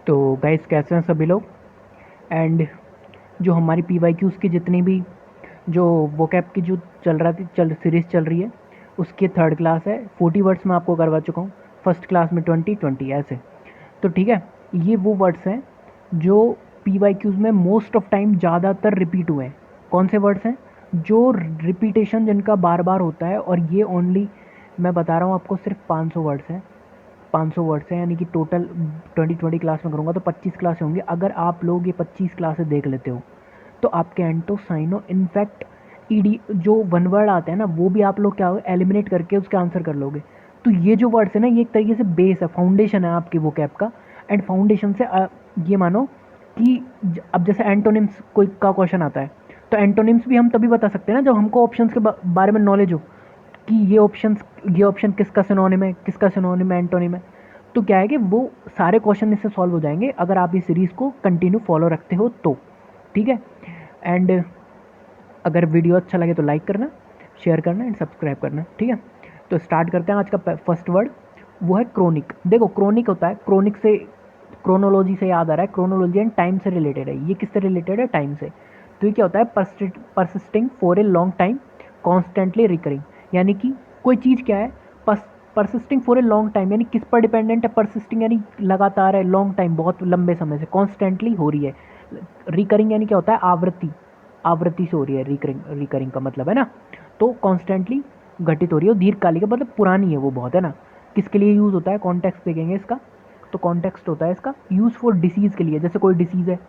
तो गाइस कैसे हैं सभी लोग। एंड जो हमारी पी वाई क्यूज़ की जितनी भी जो वोकैब की जो सीरीज़ चल रही है उसकी थर्ड क्लास है। 40 वर्ड्स में आपको करवा चुका हूँ, फर्स्ट क्लास में 20 ऐसे। तो ठीक है, ये वो वर्ड्स हैं जो पी वाई क्यूज़ में मोस्ट ऑफ टाइम ज़्यादातर रिपीट हुए हैं। कौन से वर्ड्स हैं जो रिपीटेशन जिनका बार बार होता है, और ये ओनली मैं बता रहा हूँ आपको सिर्फ 500 वर्ड्स हैं। 500 वर्ड्स हैं, यानी कि टोटल 20 क्लास में करूँगा तो 25 क्लासें होंगी। अगर आप लोग ये 25 क्लासें देख लेते हो तो आपके एंटो साइनो इनफैक्ट ईडी जो वन वर्ड आते हैं ना वो भी आप लोग क्या एलिमिनेट करके उसका आंसर कर लोगे। तो ये जो वर्ड्स है ना, ये एक तरीके से बेस है, फाउंडेशन है आपके वो कैप का। एंड फाउंडेशन से ये मानो कि अब जैसे एंटोनिम्स कोई का क्वेश्चन आता है तो एंटोनिम्स भी हम तभी बता सकते हैं ना जब हमको ऑप्शंस के बारे में नॉलेज हो कि ये ऑप्शन किसका सिनोनिम है, किसका सिनोनिम है, एंटोनिम है। तो क्या है कि वो सारे क्वेश्चन इससे सॉल्व हो जाएंगे अगर आप इस सीरीज़ को कंटिन्यू फॉलो रखते हो तो। ठीक है। एंड अगर वीडियो अच्छा लगे तो लाइक करना, शेयर करना एंड सब्सक्राइब करना। ठीक है, तो स्टार्ट करते हैं। आज का फर्स्ट वर्ड वो है क्रोनिक। देखो क्रोनिक होता है, क्रोनिक से क्रोनोलॉजी से याद आ रहा है, क्रोनोलॉजी एंड टाइम से रिलेटेड है। ये किससे रिलेटेड है? टाइम से। तो ये क्या होता है? Persisting for a long time, constantly recurring. यानी कि कोई चीज़ क्या है? Persisting for a long time, यानी किस पर डिपेंडेंट है? परसिस्टिंग यानी लगातार है, लॉन्ग टाइम बहुत लंबे समय से, कॉन्स्टेंटली हो रही है। रिकरिंग यानी क्या होता है? आवृत्ति, आवृत्ति से हो रही है। रिकरिंग, रिकरिंग का मतलब है ना, तो कॉन्स्टेंटली घटित हो रही है। दीर्घकालिक मतलब पुरानी है वो बहुत, है ना। किसके लिए यूज़ होता है? कॉन्टेक्स्ट देखेंगे इसका। तो कॉन्टेक्स्ट होता है इसका यूज़ फॉर डिसीज़ के लिए। जैसे कोई डिसीज़ है,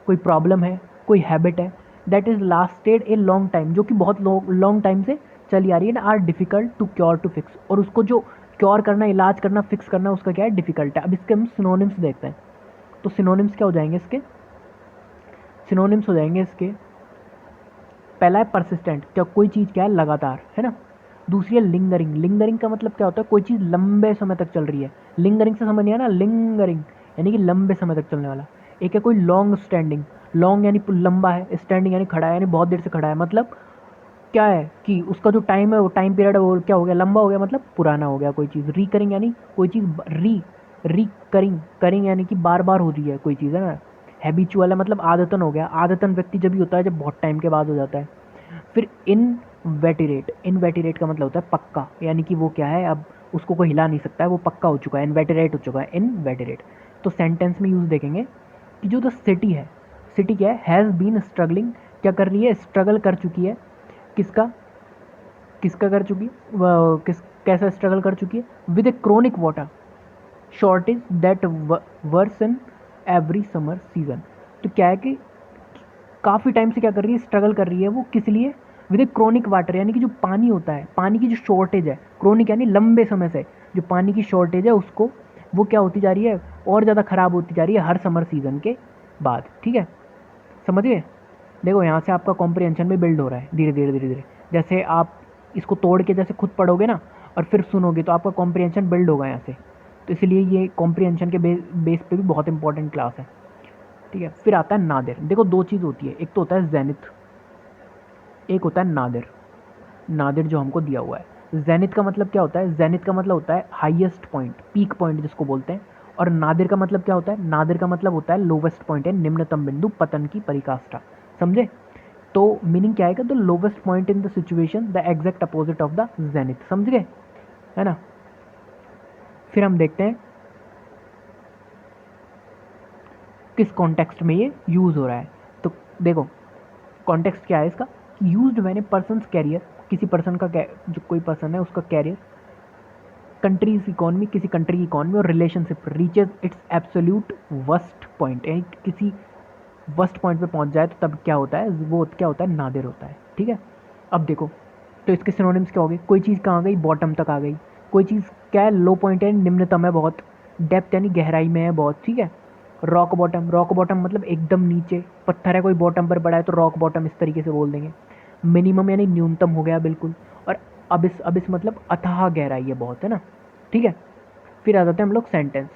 कोई प्रॉब्लम है, कोई हैबिट है that is lasted a long time, जो कि बहुत लॉन्ग टाइम से चली आ रही है, are difficult to cure to fix. और उसको जो क्योर करना, इलाज करना, फिक्स करना, उसका क्या है? डिफ़िकल्ट है। अब इसके हम सिनोनिम्स देखते हैं। तो सिनोनिम्स क्या हो जाएंगे इसके? सिनोनिम्स हो जाएंगे इसके, पहला है परसिस्टेंट, क्या कोई चीज़ क्या है? लगातार, है ना। दूसरी है लिंगरिंग। लिंगरिंग का मतलब क्या होता है? कोई चीज़ लंबे समय तक चल रही है। लिंगरिंग से समझ नहीं आया ना, लिंगरिंग यानी कि लंबे समय तक चलने वाला। एक है कोई लॉन्ग स्टैंडिंग। लॉन्ग यानी लंबा है, स्टैंडिंग यानी खड़ा है, यानी बहुत देर से खड़ा है। मतलब क्या है कि उसका जो टाइम है, वो टाइम पीरियड है, वो क्या हो गया? लंबा हो गया, मतलब पुराना हो गया कोई चीज़। रिकरिंग यानी कोई चीज़ रिकरिंग, करिंग यानी कि बार बार हो रही है कोई चीज़, है ना। हैबिचुअल है मतलब आदतन हो गया। आदतन व्यक्ति जब भी होता है जब बहुत टाइम के बाद हो जाता है। फिर इनवेटिरेट, इनवेटिरेट का मतलब होता है पक्का, यानी कि वो क्या है, अब उसको कोई हिला नहीं सकता है, वो पक्का हो चुका है, इनवेटिरेट हो चुका है, इनवेटिरेट। तो सेंटेंस में यूज़ देखेंगे कि जो द सिटी है, सिटी क्या है? हैज़ बीन स्ट्रगलिंग, क्या कर रही है? स्ट्रगल कर चुकी है। किसका? किसका कर चुकी है? कैसा स्ट्रगल कर चुकी है? With a chronic water shortage that worse in every summer season. तो क्या है कि काफ़ी टाइम से क्या कर रही है? स्ट्रगल कर रही है। वो किस लिए? विद ए क्रोनिक वाटर, यानी कि जो पानी होता है, पानी की जो शॉर्टेज है, क्रोनिक यानी लंबे समय से जो पानी की शॉर्टेज है उसको, वो क्या होती जा रही है? और ज़्यादा ख़राब होती जा रही है हर समर सीज़न के बाद। ठीक है, समझिए। देखो यहाँ से आपका कॉम्प्रिहेंशन भी बिल्ड हो रहा है धीरे धीरे धीरे धीरे। जैसे आप इसको तोड़ के जैसे खुद पढ़ोगे ना और फिर सुनोगे तो आपका कॉम्प्रिहेंशन बिल्ड होगा यहाँ से। तो इसलिए ये कॉम्प्रिहेंशन के बेस पे भी बहुत इंपॉर्टेंट क्लास है। ठीक है, फिर आता है नादिर। देखो दो चीज़ होती है, एक तो होता है जेनिथ, एक होता है नादिर। नादिर जो हमको दिया हुआ है। जेनिथ का मतलब क्या होता है? जेनिथ का मतलब होता है हाईएस्ट पॉइंट, पीक पॉइंट जिसको बोलते हैं। और नादिर का मतलब क्या होता है? नादिर का मतलब होता है लोवेस्ट पॉइंट, है निम्नतम बिंदु, पतन की परिकाष्ठा। समझे? तो मीनिंग क्या आएगा? The lowest point in the situation, the exact opposite of the zenith. समझ गए, है ना। फिर हम देखते हैं किस कॉन्टेक्स्ट में ये यूज़ हो रहा है। तो देखो कॉन्टेक्स्ट क्या है इसका? Used when a person's career, किसी पर्सन का जो कोई पर्सन है उसका कैरियर, कंट्रीज इकोनॉमी, किसी कंट्री की इकोनॉमी, और relationship reaches its absolute worst point, यानी किसी वर्स्ट पॉइंट पे पहुंच जाए तो तब क्या होता है? वो क्या होता है? नादिर होता है। ठीक है, अब देखो तो इसके सिनोनिम्स क्या हो गए? कोई चीज़ कहाँ गई? बॉटम तक आ गई। कोई चीज़ क्या है? लो पॉइंट है, निम्नतम है बहुत। डेप्थ यानी गहराई में है बहुत। ठीक है, रॉक बॉटम, रॉक बॉटम मतलब एकदम नीचे पत्थर है, कोई बॉटम पर पड़ा है तो रॉक बॉटम इस तरीके से बोल देंगे। मिनिमम यानी न्यूनतम हो गया बिल्कुल। और अबिस मतलब अथाह गहराई है बहुत, है ना। ठीक है, फिर आ जाते हैं हम लोग सेंटेंस।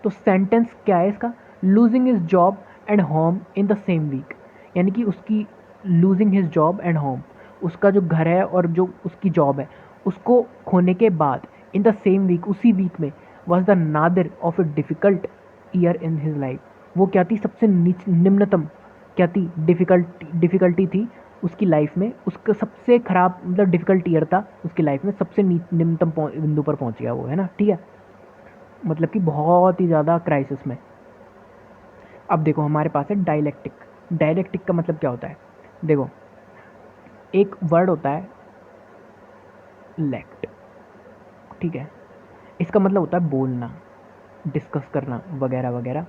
तो सेंटेंस क्या है इसका? Losing his job and home in the same week, यानी कि उसकी losing his job and home, उसका जो घर है और जो उसकी जॉब है उसको खोने के बाद, इन द सेम वीक, उसी वीक में, was the Nadir of A difficult year in his life. वो क्या थी, सबसे निम्नतम क्या थी, डिफ़िकल्टी थी उसकी लाइफ में, उसका सबसे ख़राब मतलब डिफ़िकल्ट ईयर था उसकी लाइफ में, सबसे निम्नतम बिंदु पर पहुंच गया वो, है ना, ठीक है, मतलब कि बहुत ही ज़्यादा क्राइसिस में। अब देखो हमारे पास है डायलेक्टिक। डायलेक्टिक का मतलब क्या होता है, देखो एक वर्ड होता है लेक्ट, ठीक है, इसका मतलब होता है बोलना, डिस्कस करना वगैरह वगैरह,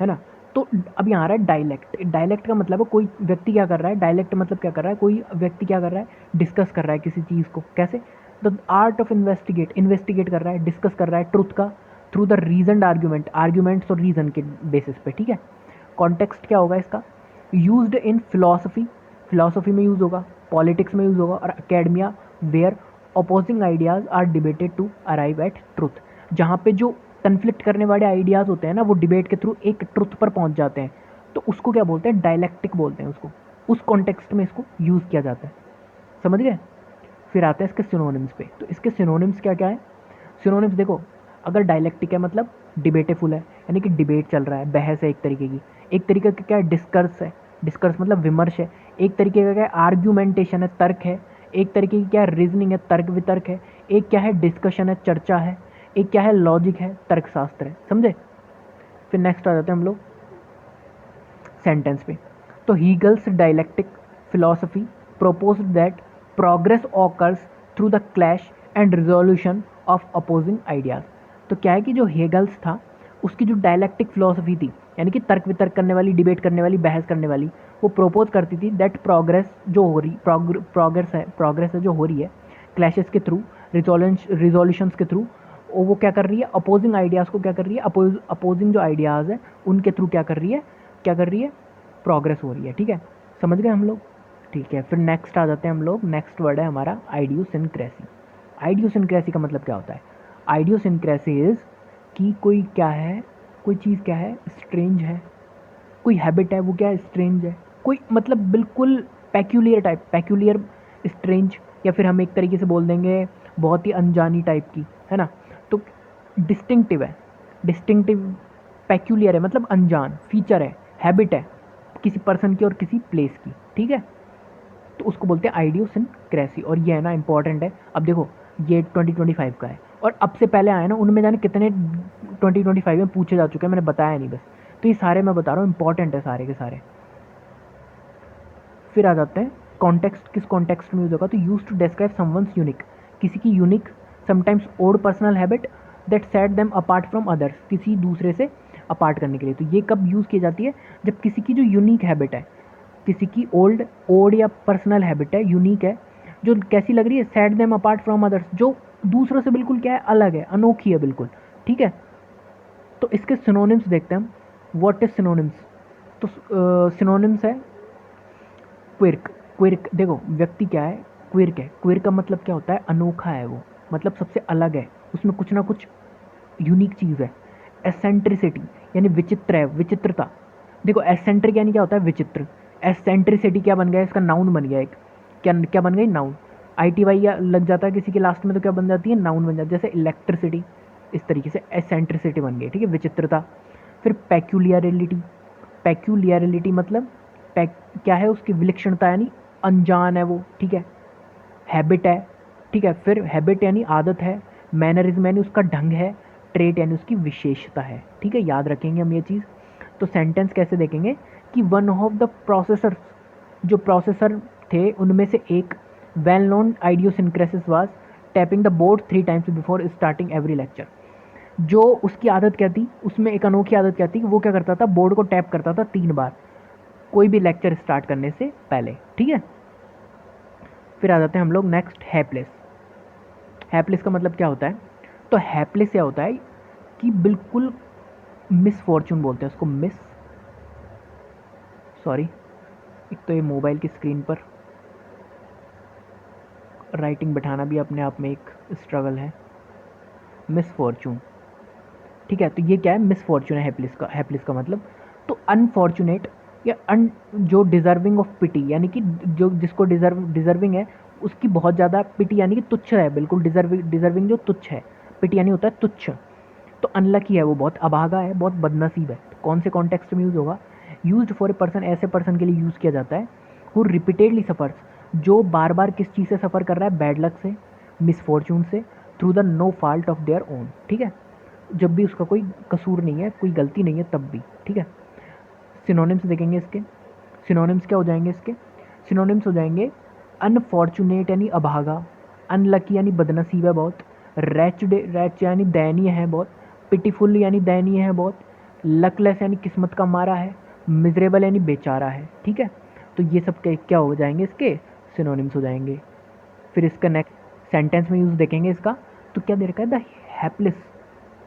है ना। तो अब यहाँ आ रहा है डायलेक्ट। डायलेक्ट का मतलब है कोई व्यक्ति क्या कर रहा है, डायलेक्ट मतलब क्या कर रहा है, कोई व्यक्ति क्या कर रहा है, डिस्कस कर रहा है किसी चीज़ को, कैसे, the art of investigate, investigate कर रहा है, डिस्कस कर रहा है ट्रुथ का through the reason argument, arguments और रीजन के बेसिस पे, ठीक है। कॉन्टेक्स्ट क्या होगा इसका, यूज्ड इन फिलोसफी, फिलोसफी में यूज़ होगा, पॉलिटिक्स में यूज़ होगा, और academia where opposing ideas are debated to arrive at truth, जहाँ पे जो कन्फ्लिक्ट करने वाले आइडियाज़ होते हैं ना, वो डिबेट के थ्रू एक ट्रुथ पर पहुँच जाते हैं, तो उसको क्या बोलते हैं, डायलेक्टिक बोलते हैं उसको, उस कॉन्टेक्स्ट में इसको यूज़ किया जाता है, समझ गए। फिर आते हैं इसके सिनोनिम्स पे। तो इसके सिनोनिम्स क्या क्या है, सिनोनिम्स देखो, अगर डायलेक्टिक है मतलब डिबेटेफुल है, यानी कि डिबेट चल रहा है, बहस है एक तरीके की, एक तरीके का क्या है, डिस्कर्स है, डिस्कर्स मतलब विमर्श है, एक तरीके का क्या है, आर्ग्यूमेंटेशन है, तर्क है, एक तरीके की क्या है, रीजनिंग है, तर्क वितर्क है, एक क्या है, डिस्कशन है, चर्चा है, एक क्या है, लॉजिक है, तर्कशास्त्र है, समझे। फिर नेक्स्ट आ जाते हैं हम लोग सेंटेंस पे। तो Hegel's dialectic philosophy propose that progress occurs through the clash and resolution of opposing ideas. तो क्या है कि जो हेगल्स था उसकी जो डायलेक्टिक फिलोसफी थी, यानी कि तर्क वितर्क करने वाली, डिबेट करने वाली, बहस करने वाली, वो प्रोपोज करती थी दैट प्रोग्रेस जो हो रही, प्रोग्रेस है जो हो रही है क्लैशेस के थ्रू, रिजोल्यूशंस के थ्रू, वो क्या कर रही है, अपोजिंग आइडियाज़ को क्या कर रही है, अपोजिंग जो आइडियाज़ है उनके थ्रू क्या कर रही है, क्या कर रही है, प्रोग्रेस हो रही है, ठीक है, समझ गए हम लोग। ठीक है, फिर नेक्स्ट आ जाते हैं हम लोग, नेक्स्ट वर्ड है हमारा आइडियोसिनक्रेसी। आइडियोसिनक्रेसी का मतलब क्या होता है, आइडियोसिनक्रेसी इज कि कोई क्या है, कोई चीज़ क्या है, स्ट्रेंज है, कोई हैबिट है वो क्या है, स्ट्रेंज है, कोई मतलब बिल्कुल पैक्यूलियर टाइप, पैक्यूलियर, स्ट्रेंज, या फिर हम एक तरीके से बोल देंगे बहुत ही अनजानी टाइप की, है ना। तो डिस्टिंक्टिव है, डिस्टिंक्टिव, पैक्यूलियर है मतलब अनजान, फीचर है, हैबिट है किसी पर्सन की और किसी प्लेस की, ठीक है, तो उसको बोलते हैं आइडियोसिनक्रेसी। और ये है ना इंपॉर्टेंट है। अब देखो ये 2025 का है, और अब से पहले आया ना उनमें जाने कितने 2025 में पूछे जा चुके हैं, मैंने बताया नहीं बस, तो ये सारे मैं बता रहा हूँ, इंपॉर्टेंट है सारे के सारे। फिर आ जाते हैं कॉन्टेक्स्ट, किस कॉन्टेक्स्ट में यूज होगा, तो use to describe someone unique, किसी की unique sometimes odd personal habit that set them apart from others, किसी दूसरे से अपार्ट करने के लिए। तो ये कब यूज़ की जाती है, जब किसी की जो यूनिक हैबिट है, किसी की ओड या पर्सनल हैबिट है, यूनिक है, जो कैसी लग रही है, set them apart from others, जो दूसरों से बिल्कुल क्या है, अलग है, अनोखी है बिल्कुल, ठीक है। तो इसके सिनोनिम्स देखते हैं हम, व्हाट इज सिनोनिम्स। तो सिनोनिम्स है क्विर्क। क्विर्क देखो व्यक्ति क्या है, क्विर्क है, क्विर्क का मतलब क्या होता है, अनोखा है वो, मतलब सबसे अलग है, उसमें कुछ ना कुछ यूनिक चीज़ है। एसेंट्रिसिटी यानी विचित्र है, विचित्रता। देखो एसेंट्रिक यानी क्या होता है, विचित्र। एसेंट्रिसिटी क्या बन गया, इसका नाउन बन गया एक, क्या क्या बन गई, नाउन। आई टी वाई लग जाता है किसी के लास्ट में तो क्या बन जाती है, नाउन बन जाती है, जैसे इलेक्ट्रिसिटी, इस तरीके से एसेंट्रिसिटी बन गई, ठीक है, विचित्रता। फिर पैक्यूलियरिटी, पैक्यूलियरिटी मतलब क्या है, उसकी विलक्षणता यानी अनजान है वो, ठीक है। हैबिट है, ठीक है, फिर हैबिट यानी आदत है, मैनरिज्म यानी उसका ढंग है, ट्रेट यानी उसकी विशेषता है, ठीक है, याद रखेंगे हम ये चीज़। तो सेंटेंस कैसे देखेंगे कि वन ऑफ द प्रोसेसर, जो प्रोसेसर थे उनमें से एक, well known idiosyncrasies was tapping the board 3 times before starting every lecture. जो उसकी आदत क्या थी, उसमें एक अनोखी आदत क्या थी, वो क्या करता था, बोर्ड को टैप करता था 3 बार कोई भी लेक्चर स्टार्ट करने से पहले, ठीक है। फिर आ जाते हैं हम लोग नेक्स्ट हैप्लेस। हैप्लेस का मतलब क्या होता है, तो हैप्लेस क्या होता है कि बिल्कुल मिस फॉर्चून बोलते हैं उसको, मिस, सॉरी, एक तो ये मोबाइल की स्क्रीन पर राइटिंग बैठाना भी अपने आप में एक स्ट्रगल है, मिस फॉर्चून, ठीक है। तो ये क्या है, मिस फॉर्चून है हैप्लेस का, हैप्लेस का मतलब तो अनफॉर्चुनेट या जो डिजर्विंग ऑफ पिटी, यानी कि जो जिसको डिजर्विंग है उसकी बहुत ज़्यादा पिटी, यानी कि तुच्छ है, बिल्कुल डिजर्विंग जो तुच्छ है, पिटी यानी होता है तुच्छ। तो अनलकी है वो, बहुत अभागा है, बहुत बदनसीब है, कौन से कॉन्टेक्स्ट में यूज़ होगा? यूज्ड फॉर ए पर्सन, ऐसे पर्सन के लिए यूज़ किया जाता है हु रिपीटेडली सफ़र्स, जो बार बार किस चीज़ से सफ़र कर रहा है? बैड लक से, मिसफॉर्चून से, through the no fault of their own, ठीक है, जब भी उसका कोई कसूर नहीं है, कोई गलती नहीं है तब भी, ठीक है। सिनोनिम्स देखेंगे इसके। सिनोनिम्स क्या हो जाएंगे इसके? सिनोनिम्स हो जाएंगे अनफॉर्चुनेट यानी अभागा, अनलकी यानी बदनसीब है बहुत, रैच यानी दयनीय है बहुत, पिटीफुल यानी दयनीय है बहुत, लकलेस यानी किस्मत का मारा है, मिजरेबल यानी बेचारा है, ठीक है। तो ये सब क्या हो जाएंगे? इसके सिनोनिम्स हो जाएंगे। फिर इसका नेक्स्ट सेंटेंस में यूज़ देखेंगे इसका, तो क्या दे रखा है? द हैप्लेस,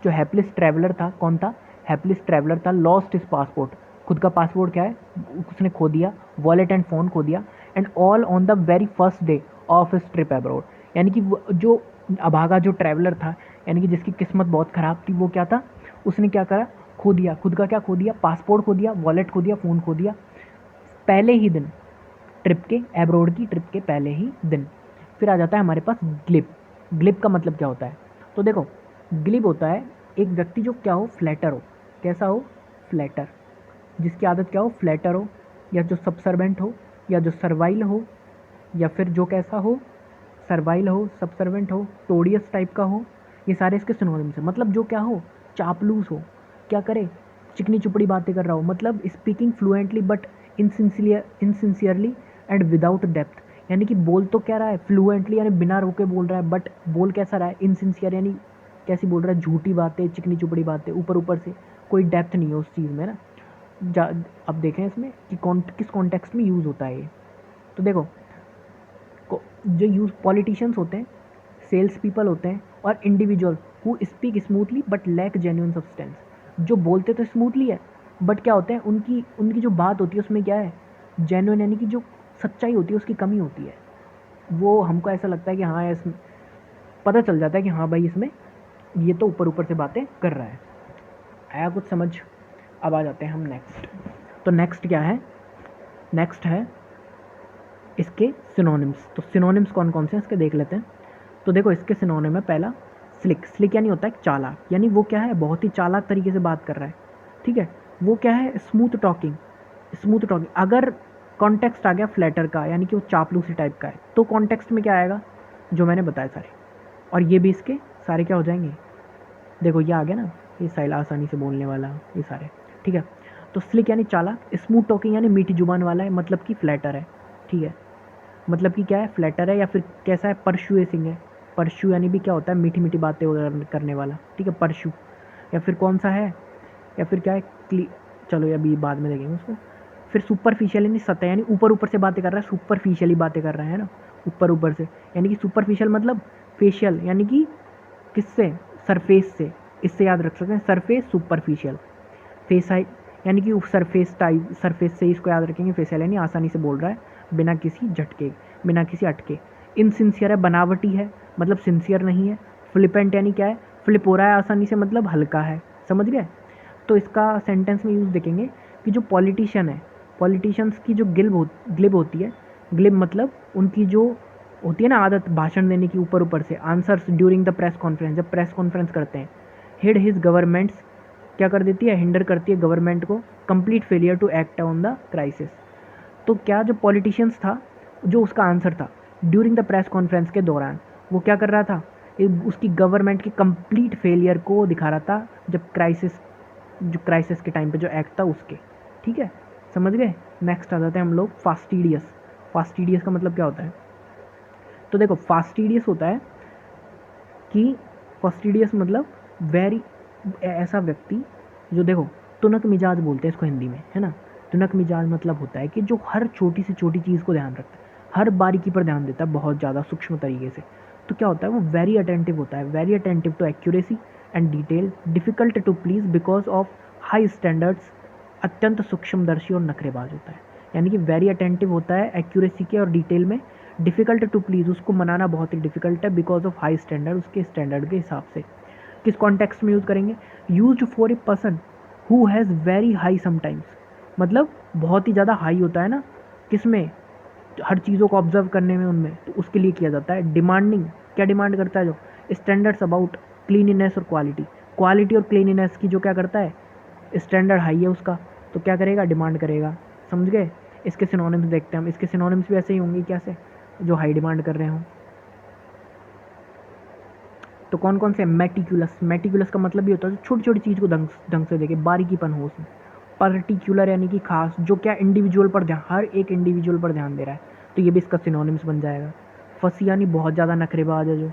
जो हैप्लेस ट्रैवलर था, कौन था? हैप्लेस ट्रैवलर था, लॉस्ट हिज पासपोर्ट, खुद का पासपोर्ट क्या है उसने खो दिया, वॉलेट एंड फ़ोन खो दिया, and all on the very first day of his trip abroad, यानी कि जो अभागा जो ट्रैवलर था, यानी कि जिसकी किस्मत बहुत ख़राब थी, वो क्या था? उसने क्या करा? खो दिया, खुद का क्या खो दिया? पासपोर्ट खो दिया, वॉलेट खो दिया, फ़ोन खो दिया, पहले ही दिन, ट्रिप के, एब्रोड की ट्रिप के पहले ही दिन। फिर आ जाता है हमारे पास ग्लिप। ग्लिप का मतलब क्या होता है? तो देखो, ग्लिप होता है एक व्यक्ति जो क्या हो? फ्लैटर हो। कैसा हो? फ्लैटर, जिसकी आदत क्या हो? फ्लैटर हो, या जो सबसर्वेंट हो, या जो सर्वाइल हो, या फिर जो कैसा हो? सर्वाइल हो, सबसर्वेंट हो, टोडियस टाइप का हो, ये सारे इसके सिनोनिम्स हैं। मतलब जो क्या हो? चापलूस हो, क्या करे? चिकनी चुपड़ी बातें कर रहा हो, मतलब speaking fluently but insincerely and without depth, यानी कि बोल तो क्या रहा है? फ्लुएंटली यानी बिना रोके बोल रहा है, बट बोल कैसा रहा है? इनसिंसियर यानी कैसी बोल रहा है? झूठी बातें, चिकनी चुपड़ी बातें, ऊपर ऊपर से, कोई डेप्थ नहीं है उस चीज़ में ना। अब देखें इसमें कि किस कॉन्टेक्स्ट में यूज़ होता है ये। तो देखो, जो यूज़ पॉलिटिशियंस होते हैं, सेल्स पीपल होते हैं, और individual who speak smoothly but lack genuine substance, जो बोलते तो स्मूथली है बट क्या होते हैं, उनकी उनकी जो बात होती है उसमें क्या है? जेन्युइन, यानी कि जो सच्चाई होती है उसकी कमी होती है। वो हमको ऐसा लगता है कि हाँ, इसमें पता चल जाता है कि हाँ भाई, इसमें ये तो ऊपर ऊपर से बातें कर रहा है। आया कुछ समझ? अब आ जाते हैं हम नेक्स्ट। तो नेक्स्ट क्या है? नेक्स्ट है इसके सिनोनिम्स। तो सिनोनिम्स कौन कौन से हैं इसके देख लेते हैं। तो देखो, इसके सिनोनिम है पहला स्लिक। स्लिक यानी होता है चालाक, यानी वो क्या है? बहुत ही चालाक तरीके से बात कर रहा है, ठीक है। वो क्या है? Smooth talking. स्मूथ टॉकिंग, अगर कॉन्टेक्स्ट आ गया फ्लैटर का, यानी कि वो चापलूसी टाइप का है, तो कॉन्टेक्स्ट में क्या आएगा? जो मैंने बताया सारे, और ये भी इसके सारे क्या हो जाएंगे? देखो, ये आ गया ना, ये साइल आसानी से बोलने वाला, ये सारे, ठीक है। तो स्लिक यानी चालाक, स्मूथ टॉकिंग यानी मीठी जुबान वाला है, मतलब कि फ्लैटर है, ठीक है। मतलब कि क्या है? फ्लैटर है, या फिर कैसा है? परशुएसिंग है। परशु यानी भी क्या होता है? मीठी मीठी बातें वगैरह करने वाला, ठीक है, परशु। या फिर कौन सा है? या फिर क्या है? चलो अभी बाद में देखेंगे उसको। फिर सुपरफिशियल यानी सतह, यानी ऊपर ऊपर से बातें कर रहा है, सुपरफिशियली बातें कर रहा है ना, ऊपर ऊपर से, यानी कि सुपरफिशियल मतलब फेशियल, यानी कि किससे? सरफेस से। इससे याद रख सकते हैं, सरफेस, सुपरफिशियल। फेसाइल यानी कि सरफेस टाइप, सरफेस से इसको याद रखेंगे। फेसाइल यानी आसानी से बोल रहा है, बिना किसी झटके, बिना किसी अटके। इनसिंसियर है, बनावटी है, मतलब सिंसियर नहीं है। फ्लिपेंट यानी क्या है? फ्लिप हो रहा है आसानी से, मतलब हल्का है, समझ गए। तो इसका सेंटेंस में यूज़ देखेंगे कि जो पॉलिटिशियन है, पॉलिटिशियंस की जो ग्लिब होती है, ग्लिब मतलब उनकी जो होती है ना आदत भाषण देने की ऊपर ऊपर से, answers during the press conference, जब प्रेस कॉन्फ्रेंस करते हैं, हिड हिज गवर्नमेंट्स, क्या कर देती है? हिंडर करती है गवर्नमेंट को, complete failure to act on the crisis. तो क्या जो पॉलिटिशियंस था, जो उसका आंसर था ड्यूरिंग द प्रेस कॉन्फ्रेंस के दौरान, वो क्या कर रहा था? उसकी गवर्नमेंट की कंप्लीट फेलियर को दिखा रहा था, जब जो क्राइसिस के टाइम पे जो एक्ट था उसके, ठीक है, समझ गए। नेक्स्ट आ जाते हैं हम लोग फास्टिडियस। फास्टिडियस का मतलब क्या होता है? तो देखो, फास्टिडियस होता है कि फास्टिडियस मतलब वेरी, ऐसा व्यक्ति जो, देखो, तुनक मिजाज बोलते हैं इसको हिंदी में, है ना। तुनक मिजाज मतलब होता है कि जो हर छोटी से छोटी चीज़ को ध्यान रखता है, हर बारीकी पर ध्यान देता है बहुत ज़्यादा सूक्ष्म तरीके से। तो क्या होता है? वो वेरी अटेंटिव होता है, very attentive to accuracy and detail, difficult to please because of high standards, अत्यंत सूक्ष्मदर्शी और नखरेबाज होता है। यानी कि वेरी अटेंटिव होता है एक्यूरेसी के और डिटेल में, डिफ़िकल्ट टू प्लीज़, उसको मनाना बहुत ही डिफ़िकल्ट है, बिकॉज ऑफ हाई स्टैंडर्ड, उसके स्टैंडर्ड के हिसाब से। किस कॉन्टेक्स्ट में यूज़ करेंगे? Used for a person who has very high sometimes, मतलब बहुत ही ज़्यादा हाई होता है ना, किसमें? हर चीज़ों को ऑब्जर्व करने में, उनमें, तो उसके लिए किया जाता है। डिमांडिंग, क्या डिमांड करता है? जो स्टैंडर्ड्स अबाउट क्लीनिनेस और क्वालिटी, क्वालिटी और क्लीनिनेस की जो क्या करता है? स्टैंडर्ड हाई है उसका, तो क्या करेगा, डिमांड करेगा। समझ गए। इसके सिनोनिम्स देखते हैं हम, इसके सिनोनिम्स भी ऐसे ही होंगे कैसे, जो हाई डिमांड कर रहे हों। तो कौन कौन से, मेटिकुलस, मेटिकुलस का मतलब ये होता है छोटी छोटी चीज़ को ढंग से देखे, बारीकीपन हो उसमें। पर्टिकुलर यानी कि खास, जो क्या इंडिविजुअल पर ध्यान, हर एक इंडिविजुअल पर ध्यान दे रहा है, तो ये भी इसका सिनोनिम्स बन जाएगा। फसी यानी बहुत ज़्यादा नखरेबाज है जो।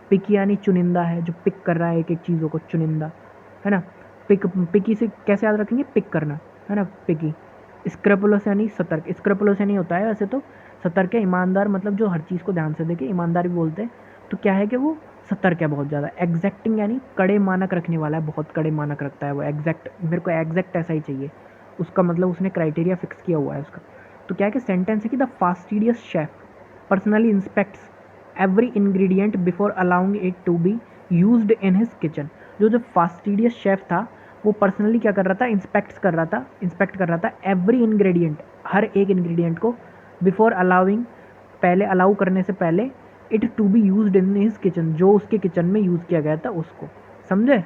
पिकी यानी चुनिंदा है, जो पिक कर रहा है एक एक चीज़ों को, चुनिंदा, है ना। पिकी से कैसे याद रखेंगे, पिक करना, है ना, पिकी। स्क्रपुलस यानी सतर्क, स्क्रपुलस यानी होता है वैसे तो सतर्क है, ईमानदार, मतलब जो हर चीज़ को ध्यान से देखे, ईमानदार भी बोलते हैं। तो क्या है कि वो सतर्क है बहुत ज़्यादा। एग्जैक्टिंग यानी कड़े मानक रखने वाला है, बहुत कड़े मानक रखता है वो, एग्जैक्ट, मेरे को एग्जैक्ट ऐसा ही चाहिए, उसका मतलब उसने क्राइटेरिया फिक्स किया हुआ है उसका। तो क्या है कि सेंटेंस है कि the fastidious chef personally inspects every ingredient before allowing it to be used in his kitchen. जो फास्टिडियस शेफ था वो पर्सनली क्या कर रहा था, इंस्पेक्ट कर रहा था एवरी इंग्रेडिएंट, हर एक इंग्रेडिएंट को, बिफोर अलाउिंग, पहले अलाउ करने से पहले, it to be used in his kitchen, जो उसके किचन में यूज़ किया गया था उसको। समझे।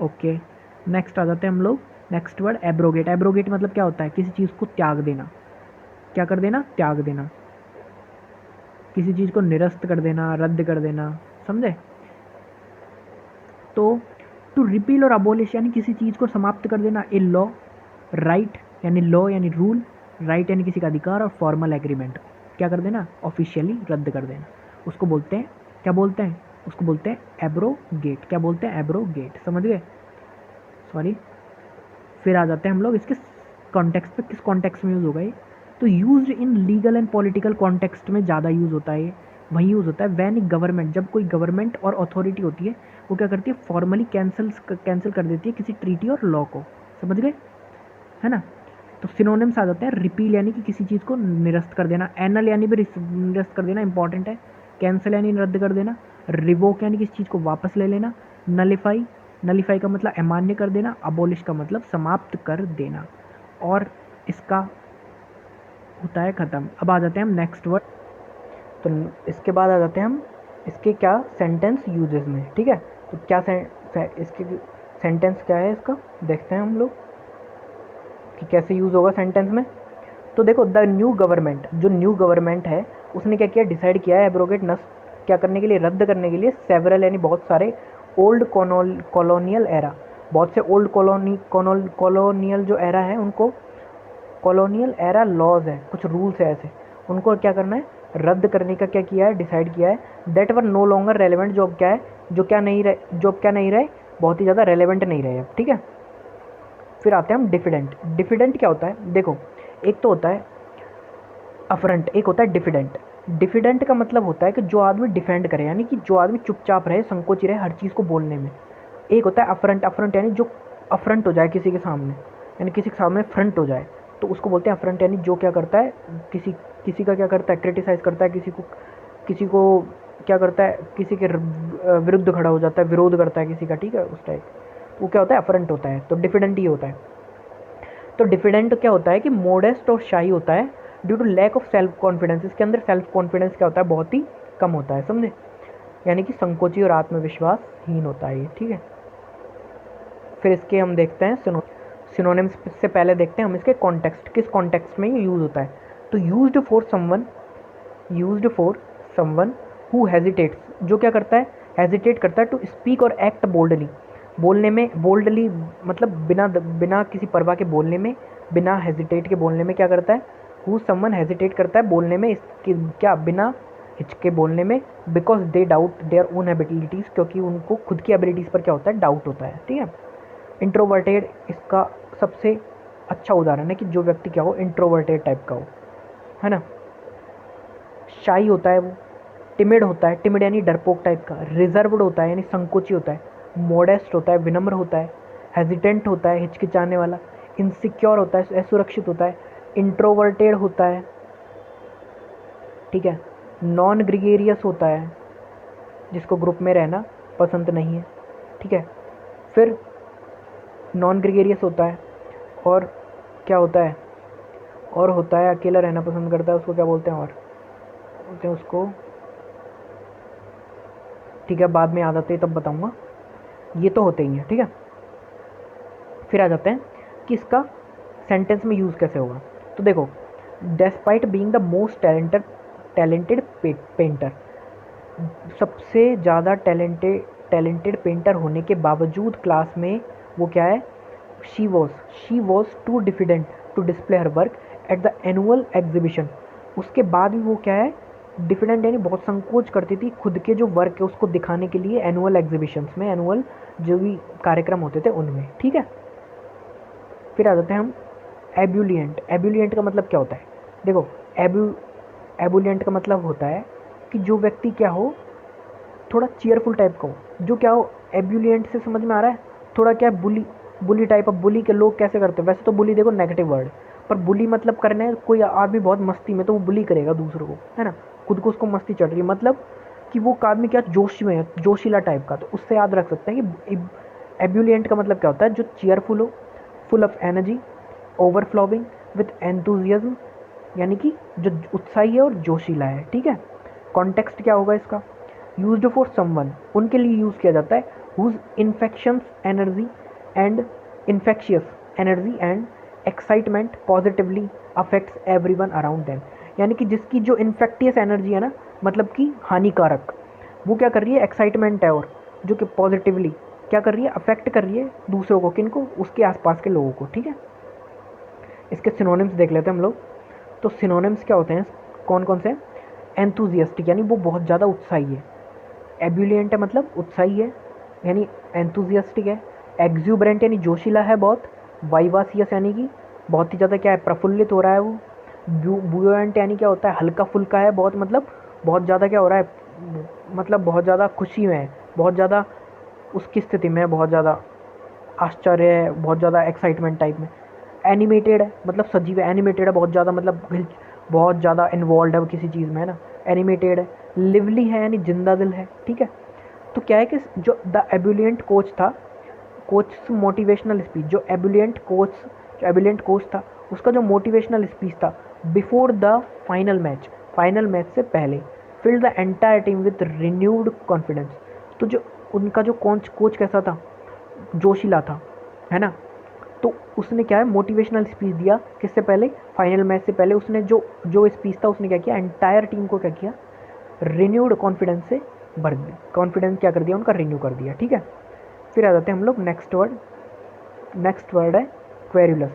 ओके। नेक्स्ट आ जाते हैं हम लोग, नेक्स्ट वर्ड एब्रोगेट। एब्रोगेट मतलब क्या होता है, किसी चीज़ को त्याग देना, क्या कर देना, त्याग देना, किसी चीज़ को निरस्त कर देना, रद्द कर देना। समझे। तो टू रिपील और अबोलिश यानी किसी चीज़ को समाप्त कर देना। ए लॉ, राइट यानी लॉ यानी रूल, राइट यानी किसी का अधिकार, और फॉर्मल एग्रीमेंट क्या कर देना, ऑफिशियली रद्द कर देना। उसको बोलते हैं, क्या बोलते हैं, उसको बोलते हैं एब्रोगेट। क्या बोलते हैं, एब्रोगेट। समझ गए। सॉरी। फिर आ जाते हैं हम लोग इसके कॉन्टेक्स्ट पे, किस कॉन्टेक्स्ट में यूज़ होगा ये। तो use in legal and political context में ज़्यादा यूज़ होता है ये। वहीं यूज़ होता है वैन गवर्नमेंट, जब कोई गवर्नमेंट और अथॉरिटी होती है वो क्या करती है, फॉर्मली कैंसिल कर देती है किसी ट्रीटी और लॉ को। समझ गए, है ना। तो सिनोनिम्स आ जाते हैं, रिपील यानी कि किसी चीज़ को निरस्त कर देना, एनल यानी भी निरस्त कर देना, इंपॉर्टेंट है। कैंसिल यानी रद्द कर देना, रिवोक यानी किसी चीज़ को वापस ले लेना, नलिफाई, नलिफाई का मतलब अमान्य कर देना, अबोलिश का मतलब समाप्त कर देना, और इसका होता है ख़त्म। अब आ जाते हैं हम नेक्स्ट वर्ड। तो इसके बाद आ जाते हैं हम इसके क्या सेंटेंस यूजेस में, ठीक है। तो क्या इसके सेंटेंस क्या है इसका, देखते हैं हम लोग कि कैसे यूज़ होगा सेंटेंस में। तो देखो, द न्यू गवर्नमेंट, जो न्यू गवर्नमेंट है उसने क्या किया, डिसाइड किया है एब्रोगेट, नष्ट क्या करने के लिए, रद्द करने के लिए, सेवरल यानी बहुत सारे, ओल्ड कॉलोनियल एरा, बहुत से ओल्ड कॉलोनियल जो एरा है उनको, कॉलोनियल एरा लॉज है, कुछ रूल्स है ऐसे, उनको क्या करना है, रद्द करने का क्या किया है, डिसाइड किया है। That were no longer relevant, जो अब क्या है, जो क्या नहीं रहे, बहुत ही ज़्यादा रेलिवेंट नहीं रहे अब, ठीक है। फिर आते हैं हम डिफिडेंट। डिफिडेंट क्या होता है, देखो, एक तो होता है अफरंट, एक होता है डिफिडेंट। डिफिडेंट का मतलब होता है कि जो आदमी डिफेंड करे, यानी कि जो आदमी चुपचाप रहे, संकोची रहे हर चीज़ को बोलने में। एक होता है अफरंट, अफरंट यानी जो अफरंट हो जाए किसी के सामने, यानी किसी के सामने फ्रंट हो जाए, तो उसको बोलते हैं अफरंट, यानी जो क्या करता है, किसी किसी का क्या करता है, क्रिटिसाइज़ करता है, किसी को क्या करता है, किसी के विरुद्ध खड़ा हो जाता है, विरोध करता है किसी का, ठीक है, उस टाइप, वो क्या होता है, अफरंट होता है। तो डिफिडेंट ही होता है। तो डिफिडेंट क्या होता है कि मोडेस्ट और शाही होता है, due to lack of self confidence. इसके अंदर सेल्फ कॉन्फिडेंस क्या होता है, बहुत ही कम होता है, समझे, यानी कि संकोची और आत्मविश्वासहीन होता है ये, ठीक है। फिर इसके हम देखते हैं सिनोनिम्स से पहले देखते हैं हम इसके कॉन्टेक्स्ट, किस कॉन्टेक्स्ट में ये यूज़ होता है। तो used for someone who hesitates, जो क्या करता है, हेजिटेट करता है, टू स्पीक और एक्ट बोल्डली, बोलने में, बोल्डली मतलब बिना बिना किसी परवाह के बोलने में, बिना हेजिटेट के बोलने में क्या करता है, हु समवन हेजिटेट करता है बोलने में, इसकी क्या, बिना हिचके बोलने में, because they doubt their own abilities, क्योंकि उनको खुद की एबिलिटीज़ पर क्या होता है, डाउट होता है, ठीक है। इंट्रोवर्टेड इसका सबसे अच्छा उदाहरण है कि जो व्यक्ति क्या हो, इंट्रोवर्टेड टाइप का हो, है ना। शाई होता है वो, टिमिड होता है, टिमिड यानी डरपोक टाइप का, रिजर्व्ड होता है यानी संकोची होता है, मॉडेस्ट होता है, विनम्र होता है, हेजिटेंट होता है, हिचकिचाने वाला, इनसिक्योर होता है, असुरक्षित होता है, इंट्रोवर्टेड होता है, ठीक है, नॉन ग्रिगेरियस होता है, जिसको ग्रुप में रहना पसंद नहीं है, ठीक है। फिर नॉन ग्रिगेरियस होता है, और क्या होता है, और होता है अकेला रहना पसंद करता है, उसको क्या बोलते हैं, और बोलते हैं उसको, ठीक है, बाद में याद आते हैं तब बताऊंगा। ये तो होते ही हैं, ठीक है। फिर आ जाते हैं कि इसका सेंटेंस में यूज़ कैसे होगा। तो देखो, despite being the most talented painter, सबसे ज़्यादा टैलेंटेड पेंटर होने के बावजूद क्लास में वो क्या है, she was too diffident to display her work at the annual exhibition. उसके बाद भी वो क्या है, डिफिडेंट यानी बहुत संकोच करती थी खुद के जो वर्क है उसको दिखाने के लिए एनुअल एग्जीबिशंस में, एनुअल जो भी कार्यक्रम होते थे उनमें, ठीक है। फिर आ जाते हैं हम एब्यूलियंट। एब्यूलियंट का मतलब क्या होता है, देखो एब्यूलियंट का मतलब होता है कि जो व्यक्ति क्या हो, थोड़ा चीयरफुल टाइप का हो, जो क्या हो, एब्यूलियंट से समझ में आ रहा है, थोड़ा क्या बुली बुली टाइप। अब बुली के लोग कैसे करते हैं, वैसे तो बुली देखो नेगेटिव वर्ड, पर बुली मतलब करना है, कोई आदमी बहुत मस्ती में तो वो बुली करेगा दूसरों को, है ना, खुद को उसको मस्ती चढ़ रही है, मतलब कि वो आदमी क्या जोश में है, जोशीला टाइप का। तो उससे याद रख सकते हैं कि एब्यूलियंट का मतलब क्या होता है, जो चीयरफुल हो, full of energy, overflowing with enthusiasm, यानी कि जो उत्साही है और जोशीला है, ठीक है। कॉन्टेक्स्ट क्या होगा इसका, यूज्ड फॉर समवन, उनके लिए यूज़ किया जाता है, whose infectious energy and excitement positively affects everyone around them, यानी कि जिसकी जो इन्फेक्टियस एनर्जी है ना, मतलब कि हानिकारक, वो क्या कर रही है, एक्साइटमेंट है, और जो कि पॉजिटिवली क्या कर रही है, अफेक्ट कर रही है दूसरों को, किनको, उसके आसपास के लोगों को, ठीक है। इसके सिनोनिम्स देख लेते हैं हम लोग। तो सिनोनिम्स क्या होते हैं, कौन कौन से, एंथुजियास्टिक यानी वो बहुत ज़्यादा उत्साही है, एब्यूलियंट है मतलब उत्साही है यानी एंथुजियास्टिक है, एक्सूबरेंट यानी जोशीला है बहुत, वाइवासियस यानी कि बहुत ही ज़्यादा क्या है, प्रफुल्लित हो रहा है वो, बुयोएंट यानी क्या होता है, हल्का फुल्का है बहुत, मतलब बहुत ज़्यादा क्या हो रहा है, मतलब बहुत ज़्यादा खुशी में है, बहुत ज़्यादा उसकी स्थिति में है, बहुत ज़्यादा आश्चर्य है, बहुत ज़्यादा एक्साइटमेंट टाइप में। एनिमेटेड है मतलब सजीव है, एनिमेटेड है बहुत ज़्यादा, मतलब बहुत ज़्यादा इन्वॉल्व है वो किसी चीज़ में, है ना, एनिमेटेड है। लिवली है यानी जिंदा दिल है, ठीक है। तो क्या है कि जो द एब्यूलियंट कोच था, कोच मोटिवेशनल स्पीच, जो एब्यूलियंट कोच था उसका जो मोटिवेशनल स्पीच था बिफोर द फाइनल मैच से पहले, fill the entire team with renewed confidence. तो जो उनका जो कोच कैसा था, जोशीला था, है ना। तो उसने क्या है, मोटिवेशनल स्पीच दिया, किससे पहले, फाइनल मैच से पहले। उसने जो स्पीच था उसने क्या किया, एंटायर टीम को क्या किया, रिन्यूड कॉन्फिडेंस से भर दिया, कॉन्फिडेंस क्या कर दिया उनका, रिन्यू कर दिया, ठीक है। फिर आ जाते हैं हम लोग नेक्स्ट वर्ड है क्वेरुलस।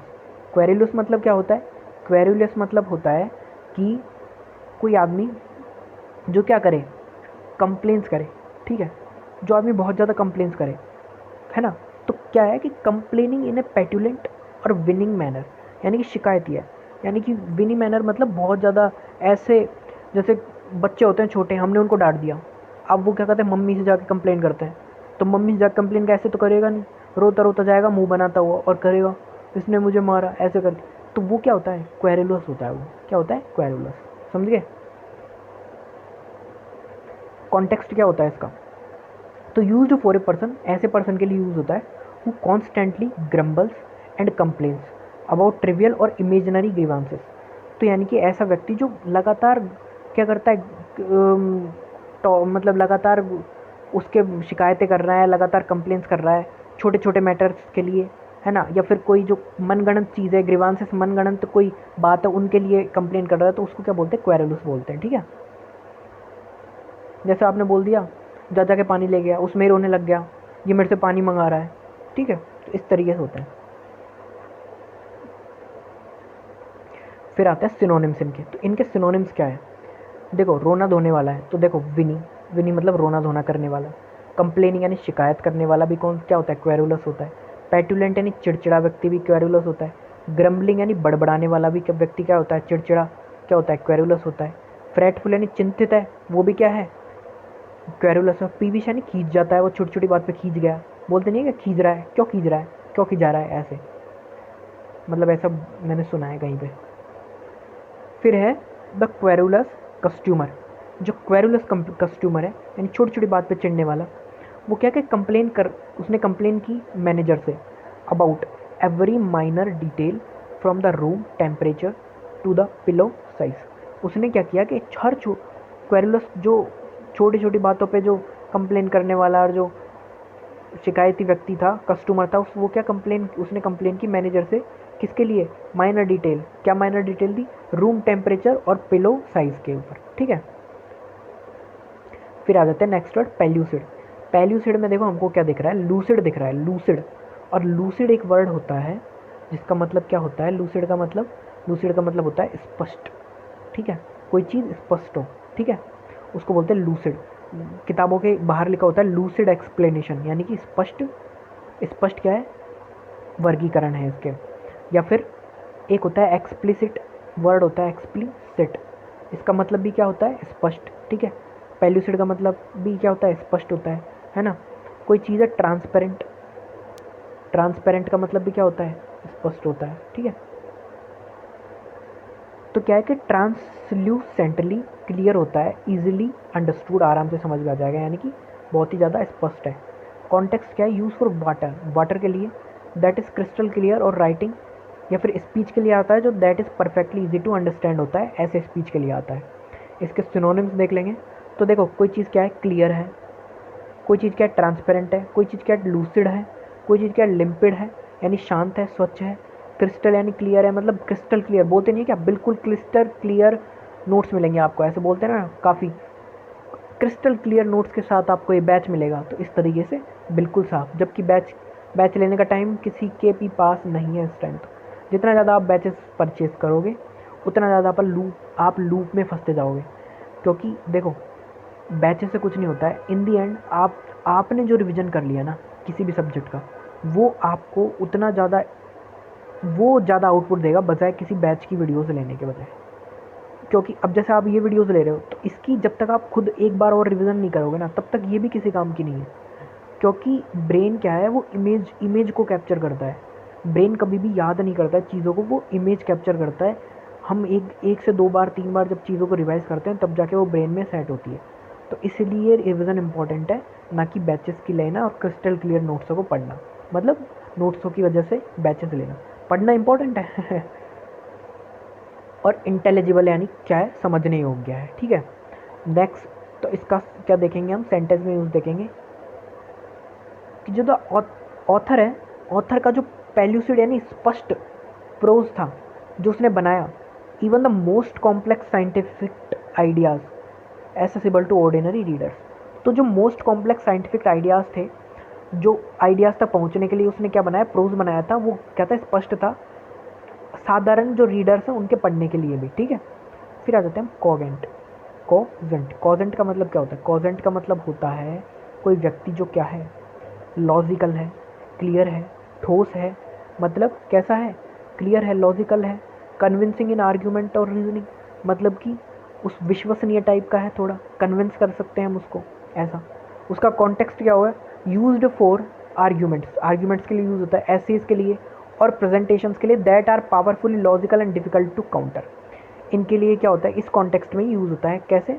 क्वेरुलस मतलब क्या होता है, क्वेरुलस मतलब होता है कि कोई आदमी जो क्या करे, कंप्लेंस करे, ठीक है, जो आदमी बहुत ज़्यादा कंप्लेंस करे, है ना। तो क्या है कि कंप्लेनिंग इन ए पेटुलेंट और विनिंग मैनर, यानी कि शिकायती है, यानी कि विनिंग मैनर मतलब बहुत ज़्यादा ऐसे, जैसे बच्चे होते हैं छोटे, हमने उनको डांट दिया, अब वो क्या करते हैं, मम्मी से जाके कंप्लेन करते हैं। तो मम्मी से जाकर कंप्लेन कैसे, तो करेगा नहीं, रोता रोता जाएगा मुंह बनाता हुआ और करेगा, इसने मुझे मारा ऐसे करके। तो वो क्या होता है, क्वेरुलस होता है, वो क्या होता है, क्वेरुलस, समझ गए। कॉन्टेक्स्ट क्या होता है इसका, तो यूज्ड फॉर ए पर्सन, ऐसे पर्सन के लिए यूज़ होता है who constantly grumbles and complains about trivial और इमेजिनरी ग्रीवांसेस। तो यानी कि ऐसा व्यक्ति जो लगातार क्या करता है, तो मतलब लगातार उसके शिकायतें कर रहा है, लगातार कंप्लेंट्स कर रहा है छोटे छोटे मैटर्स के लिए, है ना, या फिर कोई जो मनगढ़ंत चीज़ है, ग्रीवांसेस मनगढ़ंत कोई बात है उनके लिए कंप्लेन कर रहा है, तो उसको क्या बोलते हैं, क्वेरुलस बोलते हैं, ठीक है। जैसे आपने बोल दिया, जा जा के पानी ले गया, उसमें ही रोने लग गया, ये मेरे से पानी मंगा रहा है, ठीक है, तो इस तरीके से होता है। फिर आता है सिनोनिम्स इनके। तो इनके सिनोनिम्स क्या है, देखो रोना धोने वाला है, तो देखो विनी मतलब रोना धोना करने वाला। कंप्लेनिंग यानी शिकायत करने वाला भी कौन क्या होता है, क्वेरुलस होता है। पेटुलेंट यानी चिड़चिड़ा व्यक्ति भी क्वेरुलस होता है। ग्रम्बलिंग यानी बड़बड़ाने वाला भी व्यक्ति क्या होता है, चिड़चिड़ा क्या होता है, क्वेरुलस होता है। फ्रेटफुल यानी चिंतित है, वो भी क्या है, क्वेरुलस। पीविश यानी खींच जाता है, वो छोटी छोटी बात पे खींच गया, बोलते नहीं है कि खींच रहा है, क्यों खींच रहा है, क्यों खींचा रहा है, ऐसे मतलब ऐसा मैंने सुना है कहीं पे। फिर है द क्वेरुलस कस्टमर। जो क्वेरुलस कस्टमर है यानी छोटी छोटी बात पे चिढ़ने वाला, वो क्या क्या उसने कंप्लेन की मैनेजर से about every minor detail from the room temperature to the pillow size. उसने क्या किया कि हर क्वेरुलस जो छोटी छोटी बातों पे जो कंप्लेन करने वाला और जो शिकायती व्यक्ति था, कस्टमर था, वो क्या उसने कंप्लेन की मैनेजर से, किसके लिए? Minor detail. क्या माइनर डिटेल दी? रूम टेम्परेचर और पिलो साइज के ऊपर, ठीक है। फिर आ जाते हैं नेक्स्ट वर्ड पेल्यूसिड। पेल्यूसिड में देखो हमको क्या दिख रहा है? लूसिड दिख रहा है, लूसिड। और लूसिड एक वर्ड होता है जिसका मतलब क्या होता है? लूसिड का मतलब होता है स्पष्ट, ठीक है, कोई चीज़ स्पष्ट हो, ठीक है, उसको बोलते हैं लूसिड। किताबों के बाहर लिखा होता है लूसिड एक्सप्लेनेशन, यानी कि स्पष्ट। स्पष्ट क्या है? वर्गीकरण है इसके। या फिर एक होता है एक्सप्लिसिट, वर्ड होता है एक्सप्लिसिट, इसका मतलब भी क्या होता है? स्पष्ट, ठीक है। पेल्यूसिड का मतलब भी क्या होता है? स्पष्ट होता है ना। कोई चीज़ है ट्रांसपेरेंट, ट्रांसपेरेंट का मतलब भी क्या होता है? स्पष्ट होता है, ठीक है। तो क्या है कि ट्रांसल्यूसेंटली क्लियर होता है, इजीली अंडरस्टूड, आराम से समझ में आ जाएगा, यानी कि बहुत ही ज़्यादा स्पष्ट है। कॉन्टेक्स्ट क्या है? यूज़ फॉर वाटर, वाटर के लिए, दैट इज़ क्रिस्टल क्लियर, और राइटिंग या फिर स्पीच के लिए आता है जो that is perfectly easy to understand होता है, ऐसे स्पीच के लिए आता है। इसके सिनोनिम्स देख लेंगे। तो देखो कोई चीज़ क्या है? क्लियर है, कोई चीज़ क्या है? ट्रांसपेरेंट है, कोई चीज़ क्या है? लूसिड है, कोई चीज़ क्या है? लिम्पिड है, यानी शांत है, स्वच्छ है। क्रिस्टल यानी क्लियर है, मतलब क्रिस्टल क्लियर बोलते नहीं क्या? बिल्कुल क्रिस्टल क्लियर नोट्स मिलेंगे आपको, ऐसे बोलते हैं ना काफ़ी, क्रिस्टल क्लियर नोट्स के साथ आपको ये बैच मिलेगा, तो इस तरीके से बिल्कुल साफ। जबकि बैच बैच लेने का टाइम किसी के भी पास नहीं है इस टाइम। तो जितना ज़्यादा आप बैचेस परचेज करोगे उतना ज़्यादा आप लूप में फंसते जाओगे। क्योंकि देखो बैचेस से कुछ नहीं होता है, इन दी एंड आपने जो रिवीजन कर लिया ना किसी भी सब्जेक्ट का, वो आपको उतना ज़्यादा आउटपुट देगा बजाय किसी बैच की वीडियोस लेने के बजाय। क्योंकि अब जैसे आप ये वीडियोस ले रहे हो तो इसकी जब तक आप खुद एक बार और रिवीजन नहीं करोगे ना तब तक ये भी किसी काम की नहीं है। क्योंकि ब्रेन क्या है? वो इमेज को कैप्चर करता है। ब्रेन कभी भी याद नहीं करता है चीज़ों को, वो इमेज कैप्चर करता है। हम एक से दो बार तीन बार जब चीज़ों को रिवाइज करते हैं तब जाके वो ब्रेन में सेट होती है। तो इसलिए रिवीजन इंपॉर्टेंट है, ना कि बैचेस की लेना और क्रिस्टल क्लियर नोट्सों को पढ़ना। मतलब नोट्सों की वजह से बैचेस लेना, पढ़ना इंपॉर्टेंट है और इंटेलिजिबल यानी क्या है? समझने योग्य है, ठीक है। नेक्स्ट, तो इसका क्या देखेंगे हम? सेंटेंस में यूज़ देखेंगे कि जो ऑथर है, ऑथर का जो पेल्यूसिड यानी स्पष्ट प्रोज था जो उसने बनाया, even the most complex scientific ideas accessible to ordinary readers. तो जो मोस्ट कॉम्प्लेक्स साइंटिफिक आइडियाज़ थे, जो आइडियाज़ तक पहुंचने के लिए उसने क्या बनाया? प्रोज बनाया था। वो क्या था? स्पष्ट था, साधारण जो रीडर्स हैं उनके पढ़ने के लिए भी, ठीक है। फिर आ जाते हैं हम कॉजेंट। कॉजेंट का मतलब क्या होता है? कॉजेंट का मतलब होता है कोई व्यक्ति जो क्या है? लॉजिकल है, क्लियर है, ठोस है। मतलब कैसा है? क्लियर है, लॉजिकल है, कन्विंसिंग इन आर्ग्यूमेंट और रीजनिंग, मतलब कि उस विश्वसनीय टाइप का है, थोड़ा कन्विंस कर सकते हैं हम उसको, ऐसा। उसका कॉन्टेक्स्ट क्या हुआ? यूज्ड फॉर आर्ग्यूमेंट्स, आर्ग्यूमेंट्स के लिए यूज़ होता है, एसेज के लिए और प्रेजेंटेशंस के लिए, that are powerfully logical and difficult to counter. इनके लिए क्या होता है? इस कॉन्टेक्स्ट में यूज़ होता है। कैसे?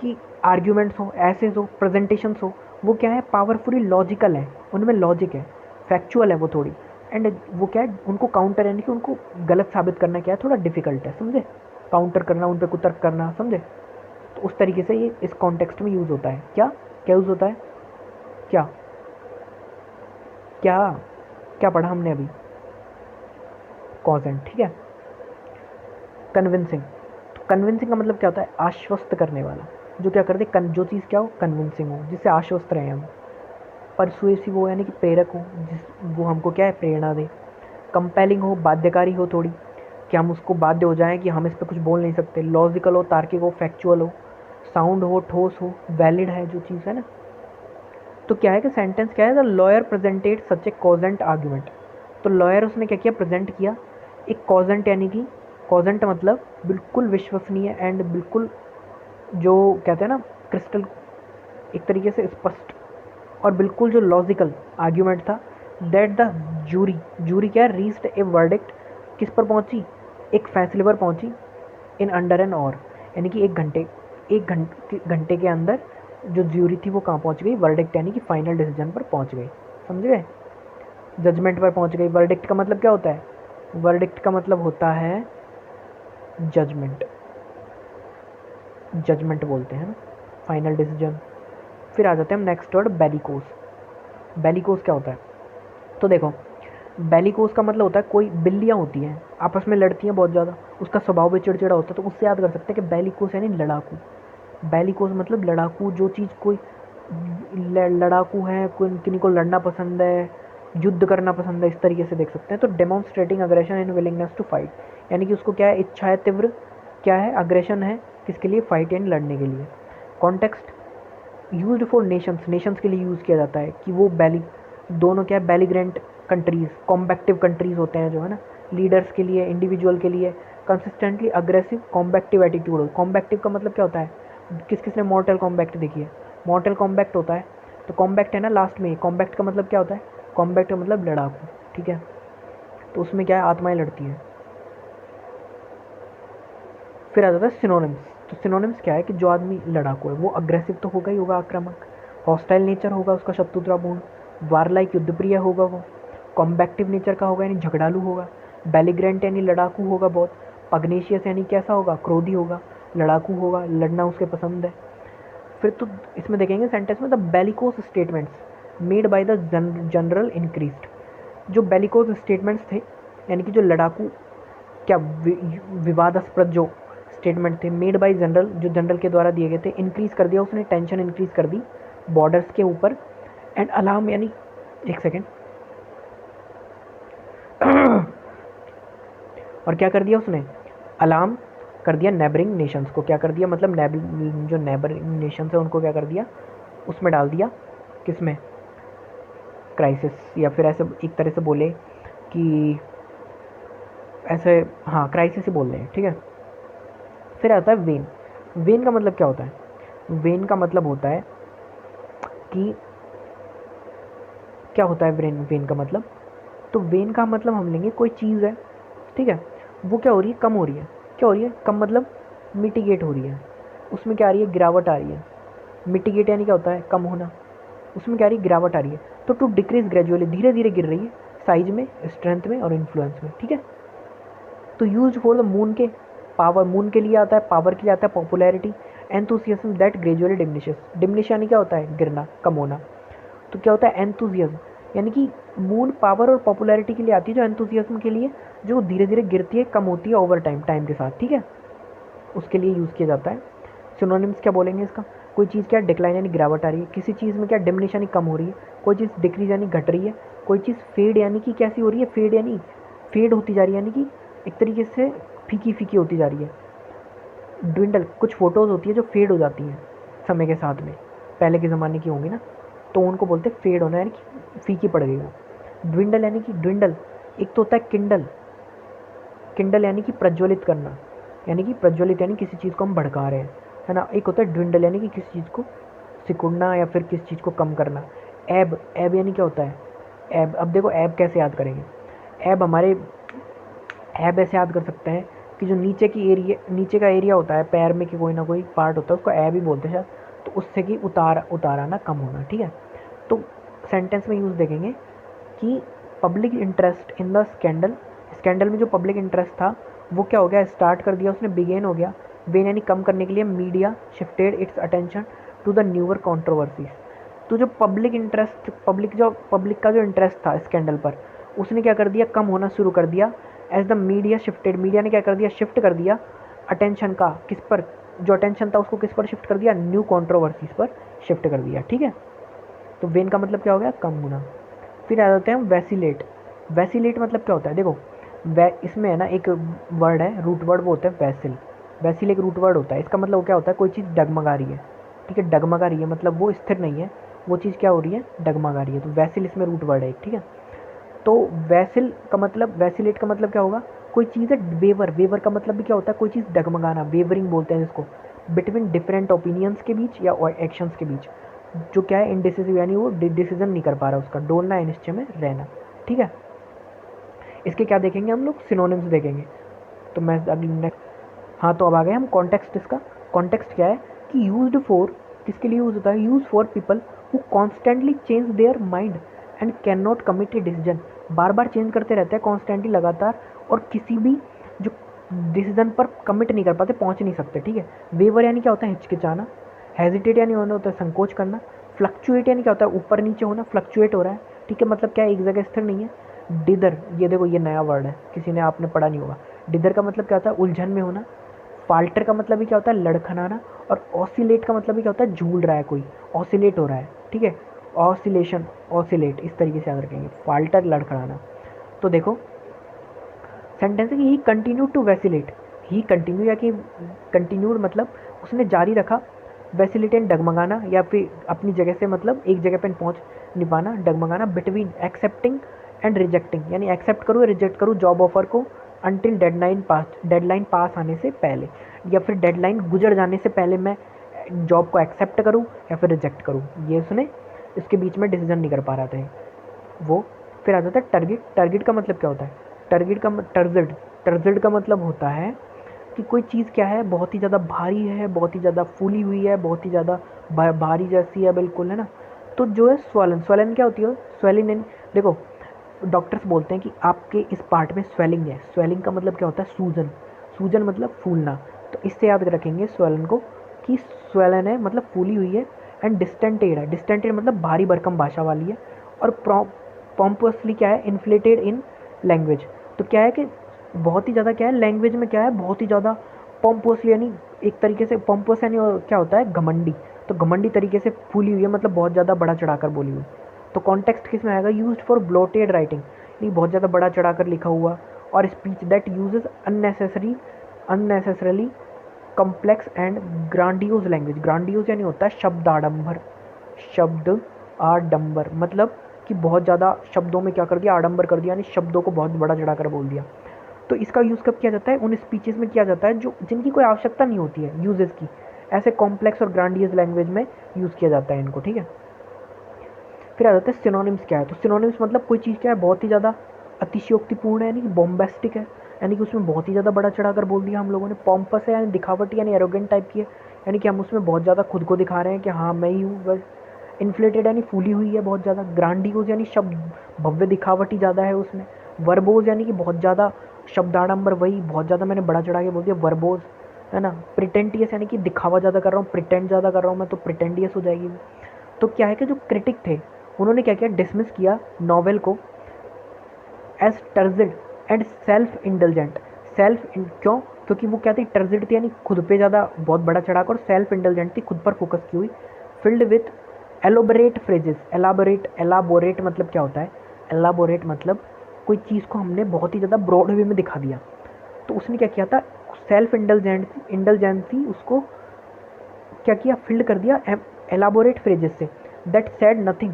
कि आर्ग्यूमेंट्स हो, एसेज हो, प्रेजेंटेशंस हो, वो क्या है? पावरफुली लॉजिकल है, उनमें लॉजिक है, फैक्चुअल है वो थोड़ी, एंड वो क्या है? उनको काउंटर यानी कि उनको गलत साबित करना क्या है? थोड़ा डिफिकल्ट है, समझे? काउंटर करना, उन पर कुतर्क करना, समझे? तो उस तरीके से ये इस कॉन्टेक्स्ट में यूज़ होता है। क्या क्या यूज़ होता है? क्या क्या क्या पढ़ा हमने अभी? कॉजेंट, ठीक है। कन्विंसिंग, तो कन्विंसिंग का मतलब क्या होता है? आश्वस्त करने वाला, जो क्या कर दे? जो चीज़ क्या हो? कन्विंसिंग हो, जिससे आश्वस्त रहे हम। परसुएसिव हो यानी कि प्रेरक हो, जिस वो हमको क्या है? प्रेरणा दे। कंपेलिंग हो, बाध्यकारी हो थोड़ी, कि हम उसको बाध्य हो जाएं कि हम इस पर कुछ बोल नहीं सकते। लॉजिकल हो, तार्किक हो, फैक्चुअल हो, साउंड हो, ठोस हो, वैलिड है जो चीज़ है ना। तो क्या है कि सेंटेंस क्या है? The lawyer presented such a cogent argument. तो लॉयर उसने क्या किया? प्रेजेंट किया एक कॉजेंट, यानी कि कॉजेंट मतलब बिल्कुल विश्वसनीय एंड बिल्कुल जो कहते हैं ना क्रिस्टल, एक तरीके से स्पष्ट और बिल्कुल जो लॉजिकल आर्ग्यूमेंट था। दैट द जूरी क्या? रीच्ड ए वर्डिक्ट, किस पर पहुंची? एक फैसले पर पहुंची। इन अंडर एन और, यानी कि एक घंटे के अंदर जो ज्यूरी थी वो कहाँ पहुंच गई? वर्डिक्ट यानी कि फाइनल डिसीजन पर पहुंच गई, समझ गए? जजमेंट पर पहुंच गई। वर्डिक्ट का मतलब क्या होता है? वर्डिक्ट का मतलब होता है जजमेंट, जजमेंट बोलते हैं ना, फाइनल डिसीजन। फिर आ जाते हैं हम नेक्स्ट वर्ड बेलिकोस। बेलिकोस क्या होता है? तो देखो, बेलिकोस का मतलब होता है कोई बिल्लियाँ होती हैं आपस में लड़ती हैं बहुत ज़्यादा, उसका स्वभाव भी चिड़चिड़ा होता है, तो उससे याद कर सकते हैं कि बेलिकोस यानी लड़ाकू। बेलिकोस मतलब लड़ाकू, जो चीज़ कोई लड़ाकू है, कोई किन्हीं को लड़ना पसंद है, युद्ध करना पसंद है, इस तरीके से देख सकते हैं। तो demonstrating aggression and willingness to fight, यानी कि उसको क्या है, इच्छा है तीव्र, क्या है, अग्रेशन है, किसके लिए, फाइट यानी लड़ने के लिए। Context used for Nations, Nations के लिए यूज़ किया जाता है कि वो दोनों क्या है, बेलिग्रेंट कंट्रीज, कॉम्बैक्टिव कंट्रीज होते हैं जो है ना, लीडर्स के लिए, इंडिविजुअल के लिए। कंसिस्टेंटली अग्रेसिव कॉम्बैक्टिव एटीट्यूड, कॉम्बैक्टिव का मतलब क्या होता है, किस किसने मॉर्टल कॉम्बैक्ट देखी है, मॉर्टल कॉम्बैक्ट होता है, तो कॉम्बैक्ट है ना लास्ट में, कॉम्बैक्ट का मतलब क्या होता है, कॉम्बैक्ट का मतलब लड़ाकू, ठीक है। तो उसमें क्या है, आत्माएं लड़ती हैं। फिर आ जाता है सिनोनिम्स। तो सिनोनिम्स क्या है कि जो आदमी लड़ाकू है वो अग्रेसिव तो होगा ही होगा, आक्रामक, हॉस्टाइल नेचर होगा उसका, शत्रुतापूर्ण, वारलाइक युद्धप्रिय होगा वो, कॉम्बैक्टिव नेचर का होगा यानी झगड़ालू होगा, बेलिग्रेंट यानी लड़ाकू होगा बहुत, पग्नेशियस यानी कैसा होगा, क्रोधी होगा, लड़ाकू होगा, लड़ना उसके पसंद है। फिर तो इसमें देखेंगे सेंटेंस में, the bellicose statements made by the general increased. जो बेलिकोस स्टेटमेंट्स थे यानी कि जो लड़ाकू, क्या विवादास्पद जो स्टेटमेंट थे, मेड बाय जनरल, जो जनरल के द्वारा दिए गए थे, इंक्रीज कर दिया उसने, टेंशन इंक्रीज कर दी बॉर्डर्स के ऊपर। एंड अलार्म यानी, एक सेकेंड, और क्या कर दिया उसने, अलार्म कर दिया नेबरिंग नेशंस को, क्या कर दिया, मतलब जो नेबरिंग नेशंस है उनको क्या कर दिया, उसमें डाल दिया, किसमें, क्राइसिस, या फिर ऐसे एक तरह से बोले कि ऐसे, हाँ क्राइसिस ही बोल रहे हैं, ठीक है। फिर आता है वेन। वेन का मतलब क्या होता है, वेन का मतलब होता है कि क्या होता है वेन, वेन का मतलब, तो वेन का मतलब हम लेंगे कोई चीज़ है, ठीक है, वो क्या हो रही है, कम हो रही है, क्या हो रही है, कम मतलब मिटिगेट हो रही है, उसमें क्या आ रही है, गिरावट आ रही है। मिटिगेट यानी क्या होता है, कम होना, उसमें क्या आ रही है, गिरावट आ रही है। तो टू डिक्रीज ग्रेजुअली, धीरे धीरे गिर रही है, साइज में, स्ट्रेंथ में और इन्फ्लुएंस में, ठीक है। तो यूज फॉर द मून के पावर, मून के लिए आता है, पावर के लिए आता है, popularity, enthusiasm that gradually diminishes, diminish यानी क्या होता है, गिरना, कम होना। तो क्या होता है, एंथुसियाज्म, यानी कि मून पावर और पॉपुलैरिटी के लिए आती है, जो एंथुसियाज्म के लिए, जो धीरे धीरे गिरती है, कम होती है ओवर टाइम, टाइम के साथ, ठीक है, उसके लिए यूज़ किया जाता है। सिनोनिम्स क्या बोलेंगे इसका, कोई चीज़ क्या डिक्लाइन यानी गिरावट आ रही है, किसी चीज़ में क्या डिमिनिश यानी कम हो रही है, कोई चीज़ डिक्रीज यानी घट रही है, कोई चीज़ फेड यानी कि कैसी हो रही है, फेड यानी फेड होती जा रही है, यानी कि एक तरीके से फीकी फीकी होती जा रही है। ड्विंडल, कुछ फ़ोटोज़ होती है जो फेड हो जाती हैं समय के साथ में, पहले के ज़माने की होंगी ना, तो उनको बोलते हैं फेड होना, यानी कि फीकी पड़ गई वो। ड्विंडल यानी कि ड्विंडल, एक तो होता है किंडल, किंडल यानी कि प्रज्वलित करना, यानी कि प्रज्वलित यानी किसी चीज़ को हम भड़का रहे हैं, है ना। एक होता है ड्विंडल यानी कि किसी चीज़ को सिकुड़ना या फिर किसी चीज़ को कम करना। एब, एब यानी क्या होता है, एब, अब देखो एब कैसे याद करेंगे, एब हमारे, एब ऐसे याद कर सकते हैं कि जो नीचे की एरिया, नीचे का एरिया होता है पैर में कि कोई ना कोई पार्ट होता है, उसको एब ही बोलते हैं शायद, तो उससे कि उतार आना, कम होना, ठीक है। तो सेंटेंस में यूज़ देखेंगे कि public interest in the scandal, scandal में जो पब्लिक इंटरेस्ट था वो क्या हो गया, स्टार्ट कर दिया उसने, बिगेन हो गया, वेन यानी कम करने के लिए, media shifted its attention to the newer controversies. तो जो पब्लिक इंटरेस्ट, पब्लिक का जो इंटरेस्ट था स्कैंडल पर, उसने क्या कर दिया, कम होना शुरू कर दिया। As the media shifted, media ने क्या कर दिया, शिफ्ट कर दिया अटेंशन का, किस पर, जो अटेंशन था उसको किस पर शिफ्ट कर दिया, न्यू कॉन्ट्रोवर्सीज पर शिफ्ट कर दिया, ठीक है। तो वेन का मतलब क्या हो गया, कम होना। फिर आ जाते हैं हम वैसिलेट। वैसिलेट मतलब क्या होता है, देखो इसमें है ना एक वर्ड है, रूट वर्ड, वो होता है वैसिल। वैसिल एक रूट वर्ड होता है, इसका मतलब क्या होता है, कोई चीज़ डगमगा रही है, ठीक है, डगमगा रही है मतलब वो स्थिर नहीं है, वो चीज़ क्या हो रही है, डगमगा रही है, तो वैसिल इसमें रूट वर्ड है, ठीक है। तो वैसिल का मतलब, वैसिलेट का मतलब क्या होगा, कोई चीज़ है वेवर, वेवर का मतलब भी क्या होता है, कोई चीज़ डगमगाना, वेवरिंग बोलते हैं जिसको, बिटवीन डिफरेंट ओपिनियंस के बीच या एक्शंस के बीच, जो क्या है, इनडिसिसिव यानी वो डिसीजन नहीं कर पा रहा उसका, डोलना है, निश्चय में रहना, ठीक है। इसके क्या देखेंगे हम लोग, सिनोनिम्स देखेंगे। तो मैं अगली नेक्स्ट, हाँ तो अब आ गए हम कॉन्टेक्स्ट। इसका कॉन्टेक्स्ट क्या है कि यूज्ड फॉर, किसके लिए यूज़ होता है, use for people who constantly change their mind and can not commit a decision, bar bar change करते रहते हैं कॉन्स्टेंटली, लगातार, और किसी भी जो डिसीजन पर कमिट नहीं कर पाते, पहुंच नहीं सकते, ठीक है। वेवर यानी क्या होता है, हिचकिचाना, हेजिटेट यानी होता है संकोच करना, फ्लक्चुएट यानी क्या होता है, ऊपर नीचे होना, फ्लक्चुएट हो रहा है, ठीक है, मतलब क्या है, एक जगह स्थिर नहीं है। डिदर, ये देखो ये नया वर्ड है, किसी ने आपने पढ़ा नहीं होगा। डिदर का मतलब क्या होता है, उलझन में होना। फाल्टर का मतलब भी क्या होता है, लड़खड़ाना। और ऑसिलेट का मतलब भी क्या होता है, झूल रहा है कोई, ऑसिलेट हो रहा है, ठीक है, ऑसिलेशन, ऑसिलेट, इस तरीके से याद रखेंगे, फाल्टर लड़खड़ाना। तो देखो सेंटेंस है कि he continue to vacillate, he continue या कि कंटिन्यूड मतलब उसने जारी रखा, वैसिलेट एंड डगमगाना या फिर अपनी जगह से मतलब एक जगह पर पहुंच नहीं पाना, डगमगाना, बिटवीन एक्सेप्टिंग एंड रिजेक्टिंग, यानी एक्सेप्ट करूँ या रिजेक्ट करूँ जॉब ऑफर को, अनटिल डेडलाइन पास आने से पहले, या फिर डेडलाइन गुजर जाने से पहले मैं जॉब को एक्सेप्ट करूँ या फिर रिजेक्ट करूँ, ये उसने इसके बीच में डिसीजन नहीं कर पा रहा था वो। फिर आ जाता है टारगेट। टारगेट का मतलब क्या होता है, टारगेट का टर्जड, टर्जड का मतलब होता है कि कोई चीज़ क्या है, बहुत ही ज़्यादा भारी है, बहुत ही ज़्यादा फूली हुई है, बहुत ही ज़्यादा भारी जैसी है, बिल्कुल, है ना। तो जो है स्वलन, स्वलन क्या होती है, स्वेलिंग इन, देखो डॉक्टर्स बोलते हैं कि आपके इस पार्ट में स्वेलिंग है, स्वेलिंग का मतलब क्या होता है, सूजन, सूजन मतलब फूलना। तो इससे याद रखेंगे स्वेलन को कि स्वेलन है मतलब फूली हुई है, एंड डिस्टेंटेड है, डिस्टेंटेड मतलब भारी भरकम भाषा वाली है, और पॉम्पोसली क्या है, इन्फ्लेटेड इन लैंग्वेज। तो क्या है कि बहुत ही ज़्यादा क्या है, लैंग्वेज में क्या है, बहुत ही ज़्यादा पॉम्पोसली, यानी एक तरीके से पॉम्पोस यानी क्या होता है, घमंडी। तो घमंडी तरीके से फूली हुई है मतलब बहुत ज़्यादा बड़ा चढ़ाकर बोली हुई। तो कॉन्टेक्स्ट किस में आएगा, यूज्ड फॉर ब्लोटेड राइटिंग, यानी बहुत ज़्यादा बड़ा चढ़ाकर लिखा हुआ, और speech that uses unnecessarily complex and grandiose language. Grandiose यानी होता है शब्द आडंबर, शब्द आडंबर मतलब कि बहुत ज़्यादा शब्दों में क्या कर दिया, आडंबर कर दिया, यानी शब्दों को बहुत बड़ा चढ़ाकर बोल दिया। तो इसका यूज़ कब किया जाता है, उन स्पीचेस में किया जाता है जो जिनकी कोई आवश्यकता नहीं होती है यूजेस की, ऐसे कॉम्प्लेक्स और ग्रांडियस लैंग्वेज में यूज़ किया जाता है इनको, ठीक है। फिर आ जाता है सिनोनिम्स क्या है, तो सिनोनिम्स मतलब कोई चीज़ क्या है, बहुत ही ज़्यादा अतिशयोक्तिपूर्ण है, यानी कि बॉम्बेस्टिक है, यानी कि उसमें बहुत ही ज़्यादा बड़ा चढ़ाकर बोल दिया हम लोगों ने। पॉम्पस है यानी दिखावटी, यानी एरोगेंट टाइप की है, यानी कि हम उसमें बहुत ज़्यादा खुद को दिखा रहे हैं कि हाँ मैं ही हूँ बस। इन्फ्लेटेड यानी फूली हुई है बहुत ज़्यादा। ग्रांडियोज यानी शब्द भव्य दिखावटी ज़्यादा है उसमें। वर्बोज यानी कि बहुत ज़्यादा शब्दाडंबर, वही बहुत ज़्यादा मैंने बड़ा चढ़ा के बोल दिया वर्बोज, है ना। प्रिटेंटियस यानी कि दिखावा ज़्यादा कर रहा हूँ, प्रिटेंड ज़्यादा कर रहा हूँ मैं, तो प्रिटेंडियस हो जाएगी। तो क्या है कि जो क्रिटिक थे उन्होंने क्या किया, डिसमिस किया नॉवेल को as turgid and self indulgent. क्यों, क्योंकि वो क्या थी, टर्जिड थी यानी खुद पे ज़्यादा बहुत बड़ा चढ़ाकर, और सेल्फ इंडल्जेंट थी, खुद पर फोकस की हुई। Filled with elaborate phrases, elaborate मतलब क्या होता है, एलाबोरेट मतलब कोई चीज़ को हमने बहुत ही ज़्यादा ब्रॉड वे में दिखा दिया। तो उसने क्या किया था, सेल्फ इंडल्जेंसी उसको क्या किया, फिल्ड कर दिया एलाबोरेट फ्रेजेस से, दैट सेड नथिंग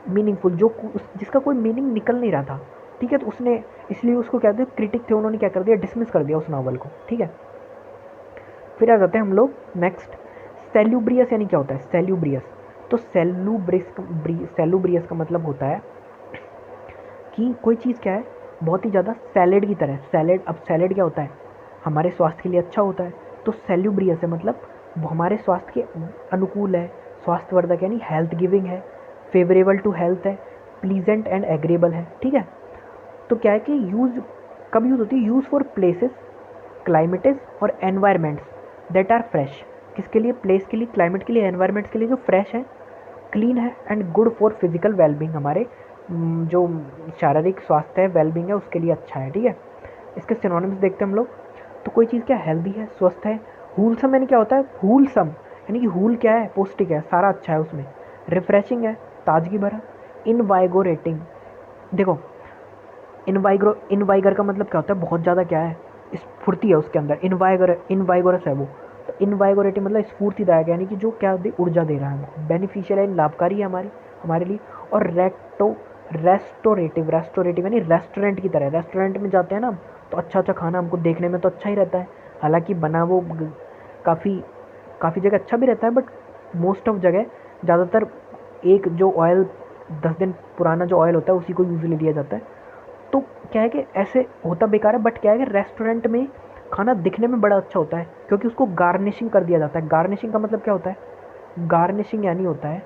मीनिंगफुल, जो जिसका कोई मीनिंग निकल नहीं रहा था, ठीक है। तो उसने इसलिए उसको क्या थे, क्रिटिक थे, उन्होंने क्या कर दिया, डिसमिस कर दिया उस नावल को, ठीक है। फिर आ जाते हैं हम लोग नेक्स्ट, सेल्यूब्रियस यानी क्या होता है, सेल्यूब्रियस। तो सेल्यूब्रियस का मतलब होता है कि कोई चीज़ क्या है, बहुत ही ज़्यादा सैलेड की तरह, सैलेड, अब सैलेड क्या होता है, हमारे स्वास्थ्य के लिए अच्छा होता है, तो सेल्यूब्रियस है मतलब वो हमारे स्वास्थ्य के अनुकूल है, स्वास्थ्यवर्धक यानी हेल्थ गिविंग है, फेवरेबल टू हेल्थ है, प्लीजेंट एंड एग्रेबल है, ठीक है। तो क्या है कि यूज़ कब यूज़ होती है, यूज़ फॉर प्लेसेस, क्लाइमेटेस और एनवायरमेंट्स दैट आर फ्रेश, किसके लिए, प्लेस के लिए, क्लाइमेट के लिए, एनवायरमेंट्स के लिए जो फ्रेश है, क्लीन है, and good for physical wellbeing, हमारे जो शारीरिक स्वास्थ्य है, वेलबींग है, उसके लिए अच्छा है, ठीक है। इसके सिनोनिम्स देखते हैं हम लोग। तो कोई चीज़ क्या हेल्दी है, स्वस्थ है। हूलसम यानी क्या होता है, हूलसम यानी कि हूल क्या है, पौष्टिक है, सारा अच्छा है उसमें। रिफ्रेशिंग है, ताजगी भरा। इनवाइगोरेटिंग, देखो इनवाइगर का मतलब क्या होता है, बहुत ज़्यादा क्या है, स्फूर्ति है उसके अंदर, इनवाइगोरस है वो। तो इनवाइगोरेटिव मतलब स्फूर्तिदायक, यानी कि जो क्या ऊर्जा दे रहा है हमको, बेनिफिशियल है, लाभकारी है हमारे लिए। और रेस्टोरेटिव यानी रेस्टोरेंट की तरह, रेस्टोरेंट में जाते हैं ना तो अच्छा अच्छा खाना हमको देखने में तो अच्छा ही रहता है, हालांकि बना वो काफ़ी काफ़ी जगह अच्छा भी रहता है, बट मोस्ट ऑफ जगह ज़्यादातर एक जो ऑयल 10 दिन पुराना जो ऑयल होता है उसी को यूजली लिया जाता है। तो क्या है कि ऐसे होता बेकार है, बट क्या है कि रेस्टोरेंट में खाना दिखने में बड़ा अच्छा होता है क्योंकि उसको गार्निशिंग कर दिया जाता है। गार्निशिंग का मतलब क्या होता है, गार्निशिंग यानी होता है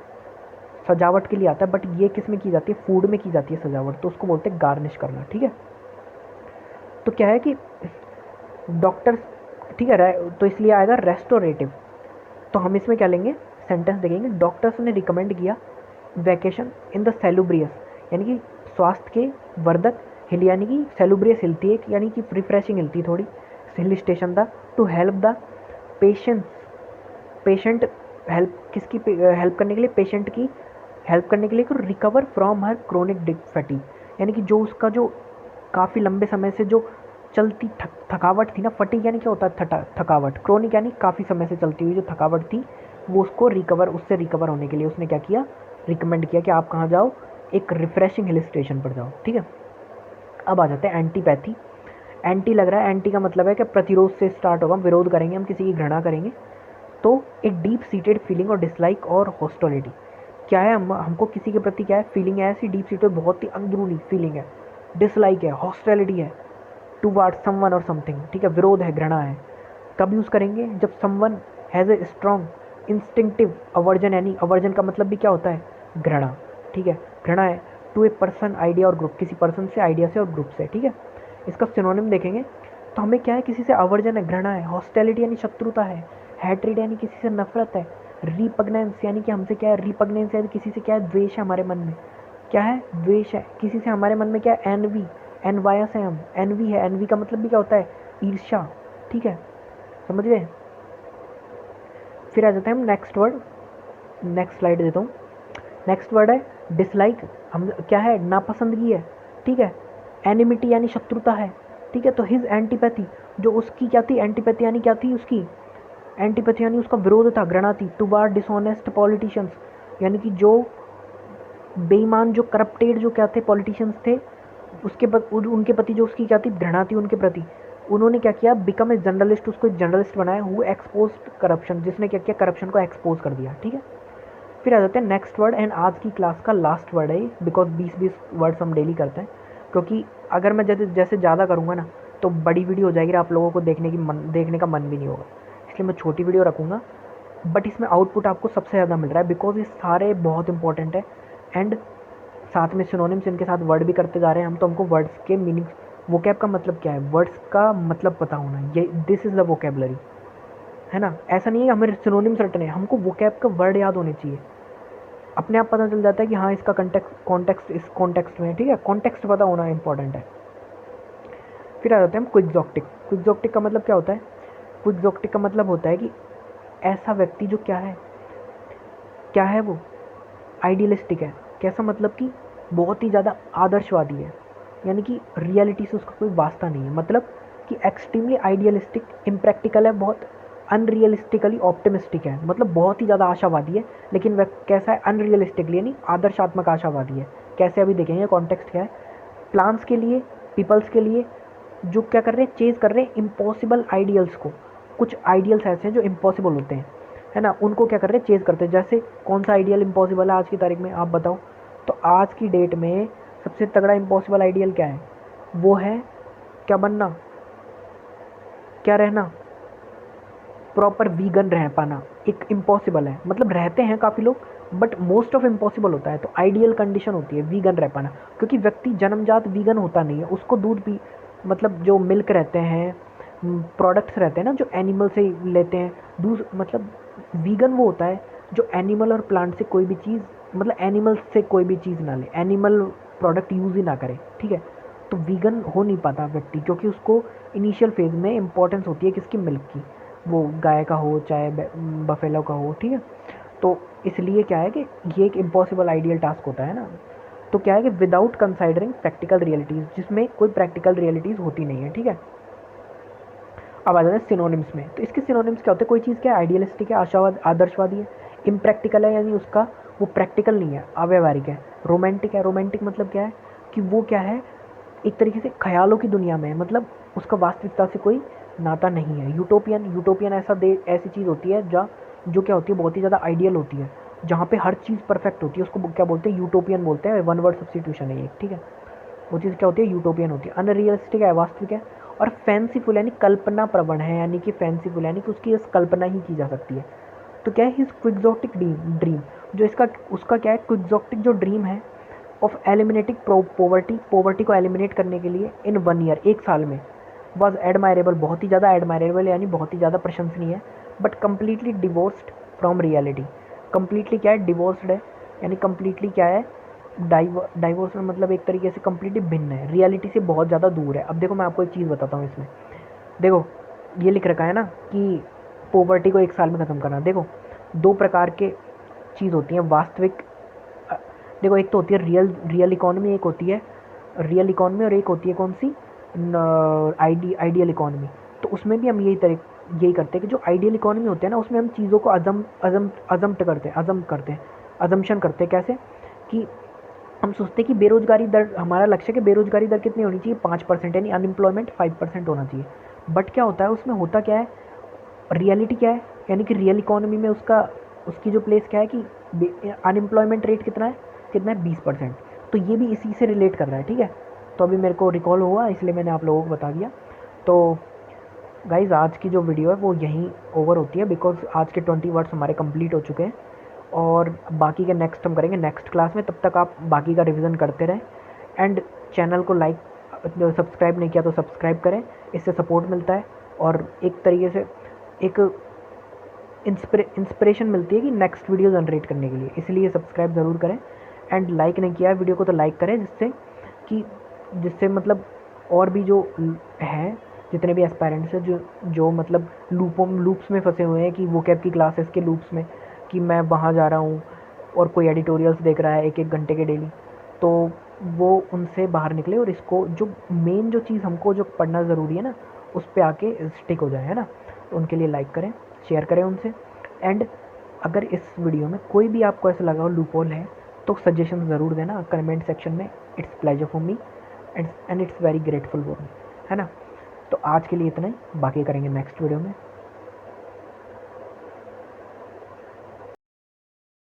सजावट के लिए आता है, बट ये किस में की जाती है, फूड में की जाती है सजावट, तो उसको बोलते हैं गार्निश करना, ठीक है। तो क्या है कि डॉक्टर, ठीक है, तो इसलिए आएगा रेस्टोरेटिव। तो हम इसमें क्या लेंगे, सेंटेंस देखेंगे, डॉक्टर्स ने रिकमेंड किया वैकेशन इन द सेलुब्रियस, यानी कि स्वास्थ्य के वर्धक हिल, यानी कि सेलुब्रियस हिल थी एक, यानी कि रिफ्रेशिंग हिल थी थोड़ी, हिल स्टेशन था, to help the patients, patient help किसकी हेल्प करने के लिए, पेशेंट की हेल्प करने के लिए, recover from her chronic fatigue, यानी कि जो उसका जो काफ़ी लंबे समय से जो चलती थकावट थी ना, फटीग यानी क्या होता है थकावट, क्रोनिक यानी काफ़ी समय से चलती हुई जो थकावट थी वो उसको रिकवर, उससे रिकवर होने के लिए उसने क्या किया, रिकमेंड किया कि आप कहाँ जाओ, एक रिफ्रेशिंग हिल स्टेशन पर जाओ। ठीक है, अब आ जाते हैं एंटीपैथी। एंटी लग रहा है, एंटी का मतलब है कि प्रतिरोध से स्टार्ट होगा, विरोध करेंगे हम, किसी की घृणा करेंगे, तो एक डीप सीटेड फीलिंग और डिसलाइक और हॉस्टिलिटी। क्या है, हमको किसी के प्रति क्या है, फीलिंग है ऐसी डीप सीटेड, बहुत ही अंदरूनी फीलिंग है, डिसलाइक है, हॉस्टिलिटी है टूवर्ड्स समवन और समथिंग। ठीक है, विरोध है, घृणा है। कब यूज़ करेंगे, जब someone has a strong instinctive aversion, यानी अवर्जन का मतलब भी क्या होता है, घृणा। ठीक है, घृणा है टू ए पर्सन, आइडिया और ग्रुप, किसी पर्सन से, आइडिया से और ग्रुप से। ठीक है, इसका सिनोनिम देखेंगे तो हमें क्या है, किसी से अवर्जन है, घृणा है, हॉस्टिलिटी यानी शत्रुता है, हैट्रेड यानी किसी से नफरत है, रिपग्नेंस यानी कि हमसे क्या है, रिपग्नेंस यानी किसी से क्या है, द्वेष है हमारे मन में, क्या है, द्वेष है किसी से हमारे मन में, क्या है, एनवी, एनवायस है हम, एनवी है, एनवी का मतलब भी क्या होता है, ईर्ष्या। ठीक है, समझ गए। फिर आ जाते हैं हम नेक्स्ट वर्ड, नेक्स्ट स्लाइड देता हूँ। नेक्स्ट वर्ड है डिसलाइक, हम क्या है, नापसंदगी है। ठीक है, एनिमिटी यानी शत्रुता है। ठीक है, तो हिज एंटीपैथी, जो उसकी क्या थी, एंटीपैथी यानी क्या थी उसकी, एंटीपैथी यानी उसका विरोध था, घृणा थी, टुवार्ड डिसऑनेस्ट पॉलिटिशियंस, यानी कि जो बेईमान, जो करप्टेड जो क्या थे, पॉलिटिशियंस थे, उनके प्रति जो उसकी क्या थी, घृणा थी उनके प्रति। उन्होंने क्या किया, बिकम ए जर्नलिस्ट, उसको एक जर्नलिस्ट बनाया, हु एक्सपोज करप्शन, जिसने क्या किया, करप्शन को एक्सपोज कर दिया। ठीक है, फिर आ जाते हैं नेक्स्ट वर्ड, एंड आज की क्लास का लास्ट वर्ड है, बिकॉज 20-20 वर्ड्स हम डेली करते हैं, क्योंकि अगर मैं जैसे ज़्यादा करूँगा ना तो बड़ी वीडियो हो जाएगी, आप लोगों को देखने का मन भी नहीं होगा, इसलिए मैं छोटी वीडियो रखूँगा, बट इसमें आउटपुट आपको सबसे ज़्यादा मिल रहा है, बिकॉज ये सारे बहुत इंपॉर्टेंट है, एंड साथ में सिनोनिम्स इनके साथ वर्ड भी करते जा रहे हैं हम, तो हमको वर्ड्स के मीनिंग्स, वोकैब का मतलब क्या है, वर्ड्स का मतलब पता होना, ये दिस इज़ द वोकेबलरी, है ना। ऐसा नहीं है कि हमें सिनोनिम्स रटने हैं, हमको वोकैब का वर्ड याद होने चाहिए, अपने आप पता चल जाता है कि हाँ इसका कॉन्टेक्स्ट इस कॉन्टेक्स्ट में है। ठीक है, कॉन्टेक्स्ट पता होना इंपॉर्टेंट है। फिर आ जाते हैं हम क्विक्सोक्टिक। क्विक्सोक्टिक का मतलब क्या होता है, क्विक्सोक्टिक का मतलब होता है कि ऐसा व्यक्ति जो क्या है वो आइडियलिस्टिक है। कैसा मतलब कि बहुत ही ज़्यादा आदर्शवादी है, यानी कि रियलिटी से उसका कोई वास्ता नहीं है, मतलब कि एक्सट्रीमली आइडियलिस्टिक, इम्प्रैक्टिकल है, बहुत अनरियलिस्टिकली ऑप्टिमिस्टिक है, मतलब बहुत ही ज़्यादा आशावादी है, लेकिन वह कैसा है, अनरियलिस्टिकली यानी आदर्शात्मक आशावादी है। कैसे, अभी देखेंगे कॉन्टेक्स्ट क्या है। प्लान्स के लिए, पीपल्स के लिए जो क्या कर रहे हैं, चेज कर रहे हैं इम्पॉसिबल आइडियल्स को, कुछ आइडियल्स ऐसे हैं जो इम्पॉसिबल होते हैं, है ना, उनको क्या कर रहे हैं, चेज करते हैं। जैसे कौन सा आइडियल इम्पॉसिबल है आज की तारीख में, आप बताओ। तो आज की डेट में सबसे तगड़ा इम्पॉसिबल आइडियल क्या है, वो है क्या बनना, क्या रहना, प्रॉपर वीगन रह पाना, एक इम्पॉसिबल है, मतलब रहते हैं काफ़ी लोग बट मोस्ट ऑफ इम्पॉसिबल होता है। तो आइडियल कंडीशन होती है वीगन रह पाना, क्योंकि व्यक्ति जन्मजात वीगन होता नहीं है, उसको दूध भी, मतलब जो मिल्क रहते हैं, प्रोडक्ट्स रहते हैं ना जो एनिमल से लेते हैं दूध, मतलब वीगन वो होता है जो एनिमल और प्लांट से कोई भी चीज़, मतलब एनिमल से कोई भी चीज़ ना ले, एनिमल प्रोडक्ट यूज़ ही ना करे। ठीक है, तो वीगन हो नहीं पाता व्यक्ति, क्योंकि उसको इनिशियल फेज में इंपॉर्टेंस होती है किसकी, मिल्क की, वो गाय का हो चाहे बफेलो का हो। ठीक है, तो इसलिए क्या है कि ये एक इम्पॉसिबल आइडियल टास्क होता है ना। तो क्या है कि विदाउट कंसाइडरिंग प्रैक्टिकल रियलिटीज़, जिसमें कोई प्रैक्टिकल रियलिटीज़ होती नहीं है। ठीक है, अब आ जाते हैं सिनोनिम्स में। तो इसके सिनोनिम्स क्या होते हैं, कोई चीज़ क्या है, आइडियलिस्टिक है, आशावाद, आदर्शवादी है, इम्प्रैक्टिकल है यानी उसका वो प्रैक्टिकल नहीं है, अव्यवहारिक है, रोमांटिक है, रोमांटिक मतलब क्या है कि वो क्या है, एक तरीके से ख्यालों की दुनिया में है, मतलब उसका वास्तविकता से कोई नाता नहीं है। यूटोपियन, यूटोपियन ऐसी चीज़ होती है जहाँ जो क्या होती है, बहुत ही ज़्यादा आइडियल होती है, जहाँ पे हर चीज़ परफेक्ट होती है, उसको क्या बोलते हैं, यूटोपियन बोलते हैं, वन वर्ड सब्स्टिट्यूशन है ये। ठीक है, वो चीज़ क्या होती है, यूटोपियन होती है। अनरियलिस्टिक है, वास्तविक है, और फैंसीफुल यानी कल्पना प्रवण है, यानी कि फैंसीफुल यानी कि उसकी बस कल्पना ही की जा सकती है। तो क्या है, हिज क्विक्सोटिक ड्रीम, जो इसका उसका क्या है, क्विक्सोटिक जो ड्रीम है ऑफ एलिमिनेटिंग पोवर्टी, पोवर्टी को एलिमिनेट करने के लिए इन 1 ईयर, एक साल में, वॉज एडमायरेबल, बहुत ही ज़्यादा एडमायरेबल यानी बहुत ही ज़्यादा प्रशंसनीय है, but completely divorced from reality, completely क्या है, डिवोर्स्ड है, यानी कम्प्लीटली क्या है, डाइवोर्स में मतलब एक तरीके से कम्प्लीटली भिन्न है, रियलिटी से बहुत ज़्यादा दूर है। अब देखो मैं आपको एक चीज़ बताता हूँ इसमें, देखो ये लिख रखा है ना कि पोवर्टी को 1 साल में ख़त्म करना। देखो 2 प्रकार के चीज़ होती हैं वास्तविक। देखो एक तो होती है रियल इकोनॉमी, एक होती है रियल इकोनॉमी, और एक होती है कौन सी, आइडियल इकोनॉमी। तो उसमें भी हम यही करते हैं कि जो आइडियल इकोनॉमी होते हैं ना, उसमें हम चीज़ों को अजम करते हैं, अजम्पशन करते हैं। कैसे कि हम सोचते हैं कि बेरोजगारी दर, हमारा लक्ष्य है कि बेरोजगारी दर कितनी होनी चाहिए, 5%, यानी अनएम्प्लॉयमेंट 5% होना चाहिए। बट क्या होता है उसमें, होता क्या है, रियलिटी क्या है, यानी कि रियल इकोनॉमी में उसकी जो प्लेस क्या है कि अनएम्प्लॉयमेंट रेट कितना है 20%। तो ये भी इसी से रिलेट कर रहा है, ठीक है। तो अभी मेरे को रिकॉल हुआ, इसलिए मैंने आप लोगों को बता दिया। तो गाइज़ आज की जो वीडियो है वो यहीं ओवर होती है, बिकॉज आज के 20 वर्ड्स हमारे कंप्लीट हो चुके हैं, और बाकी के नेक्स्ट हम करेंगे नेक्स्ट क्लास में। तब तक आप बाकी का रिवीजन करते रहें, एंड चैनल को लाइक, सब्सक्राइब नहीं किया तो सब्सक्राइब करें, इससे सपोर्ट मिलता है और एक तरीके से एक इंस्पिरेशन मिलती है कि नेक्स्ट वीडियो जनरेट करने के लिए, इसलिए सब्सक्राइब ज़रूर करें। एंड लाइक नहीं किया है वीडियो को तो लाइक करें, जिससे मतलब और भी जो है, जितने भी एस्पायरेंट्स हैं जो मतलब लूप्स में फंसे हुए हैं कि वो कैब की क्लासेस के लूप्स में, कि मैं वहाँ जा रहा हूँ और कोई एडिटोरियल्स देख रहा है 1-1 घंटे के डेली, तो वो उनसे बाहर निकले और इसको जो मेन जो चीज़ हमको जो पढ़ना ज़रूरी है ना, उस पे आके स्टिक हो जाए, है ना। तो उनके लिए लाइक करें, शेयर करें उनसे। एंड अगर इस वीडियो में कोई भी आपको ऐसा लगा हो लूपहोल है, तो सजेशन ज़रूर देना कमेंट सेक्शन में। It's pleasure for me and it's very grateful for me, है ना। तो आज के लिए इतना ही, बाकी करेंगे नेक्स्ट वीडियो में।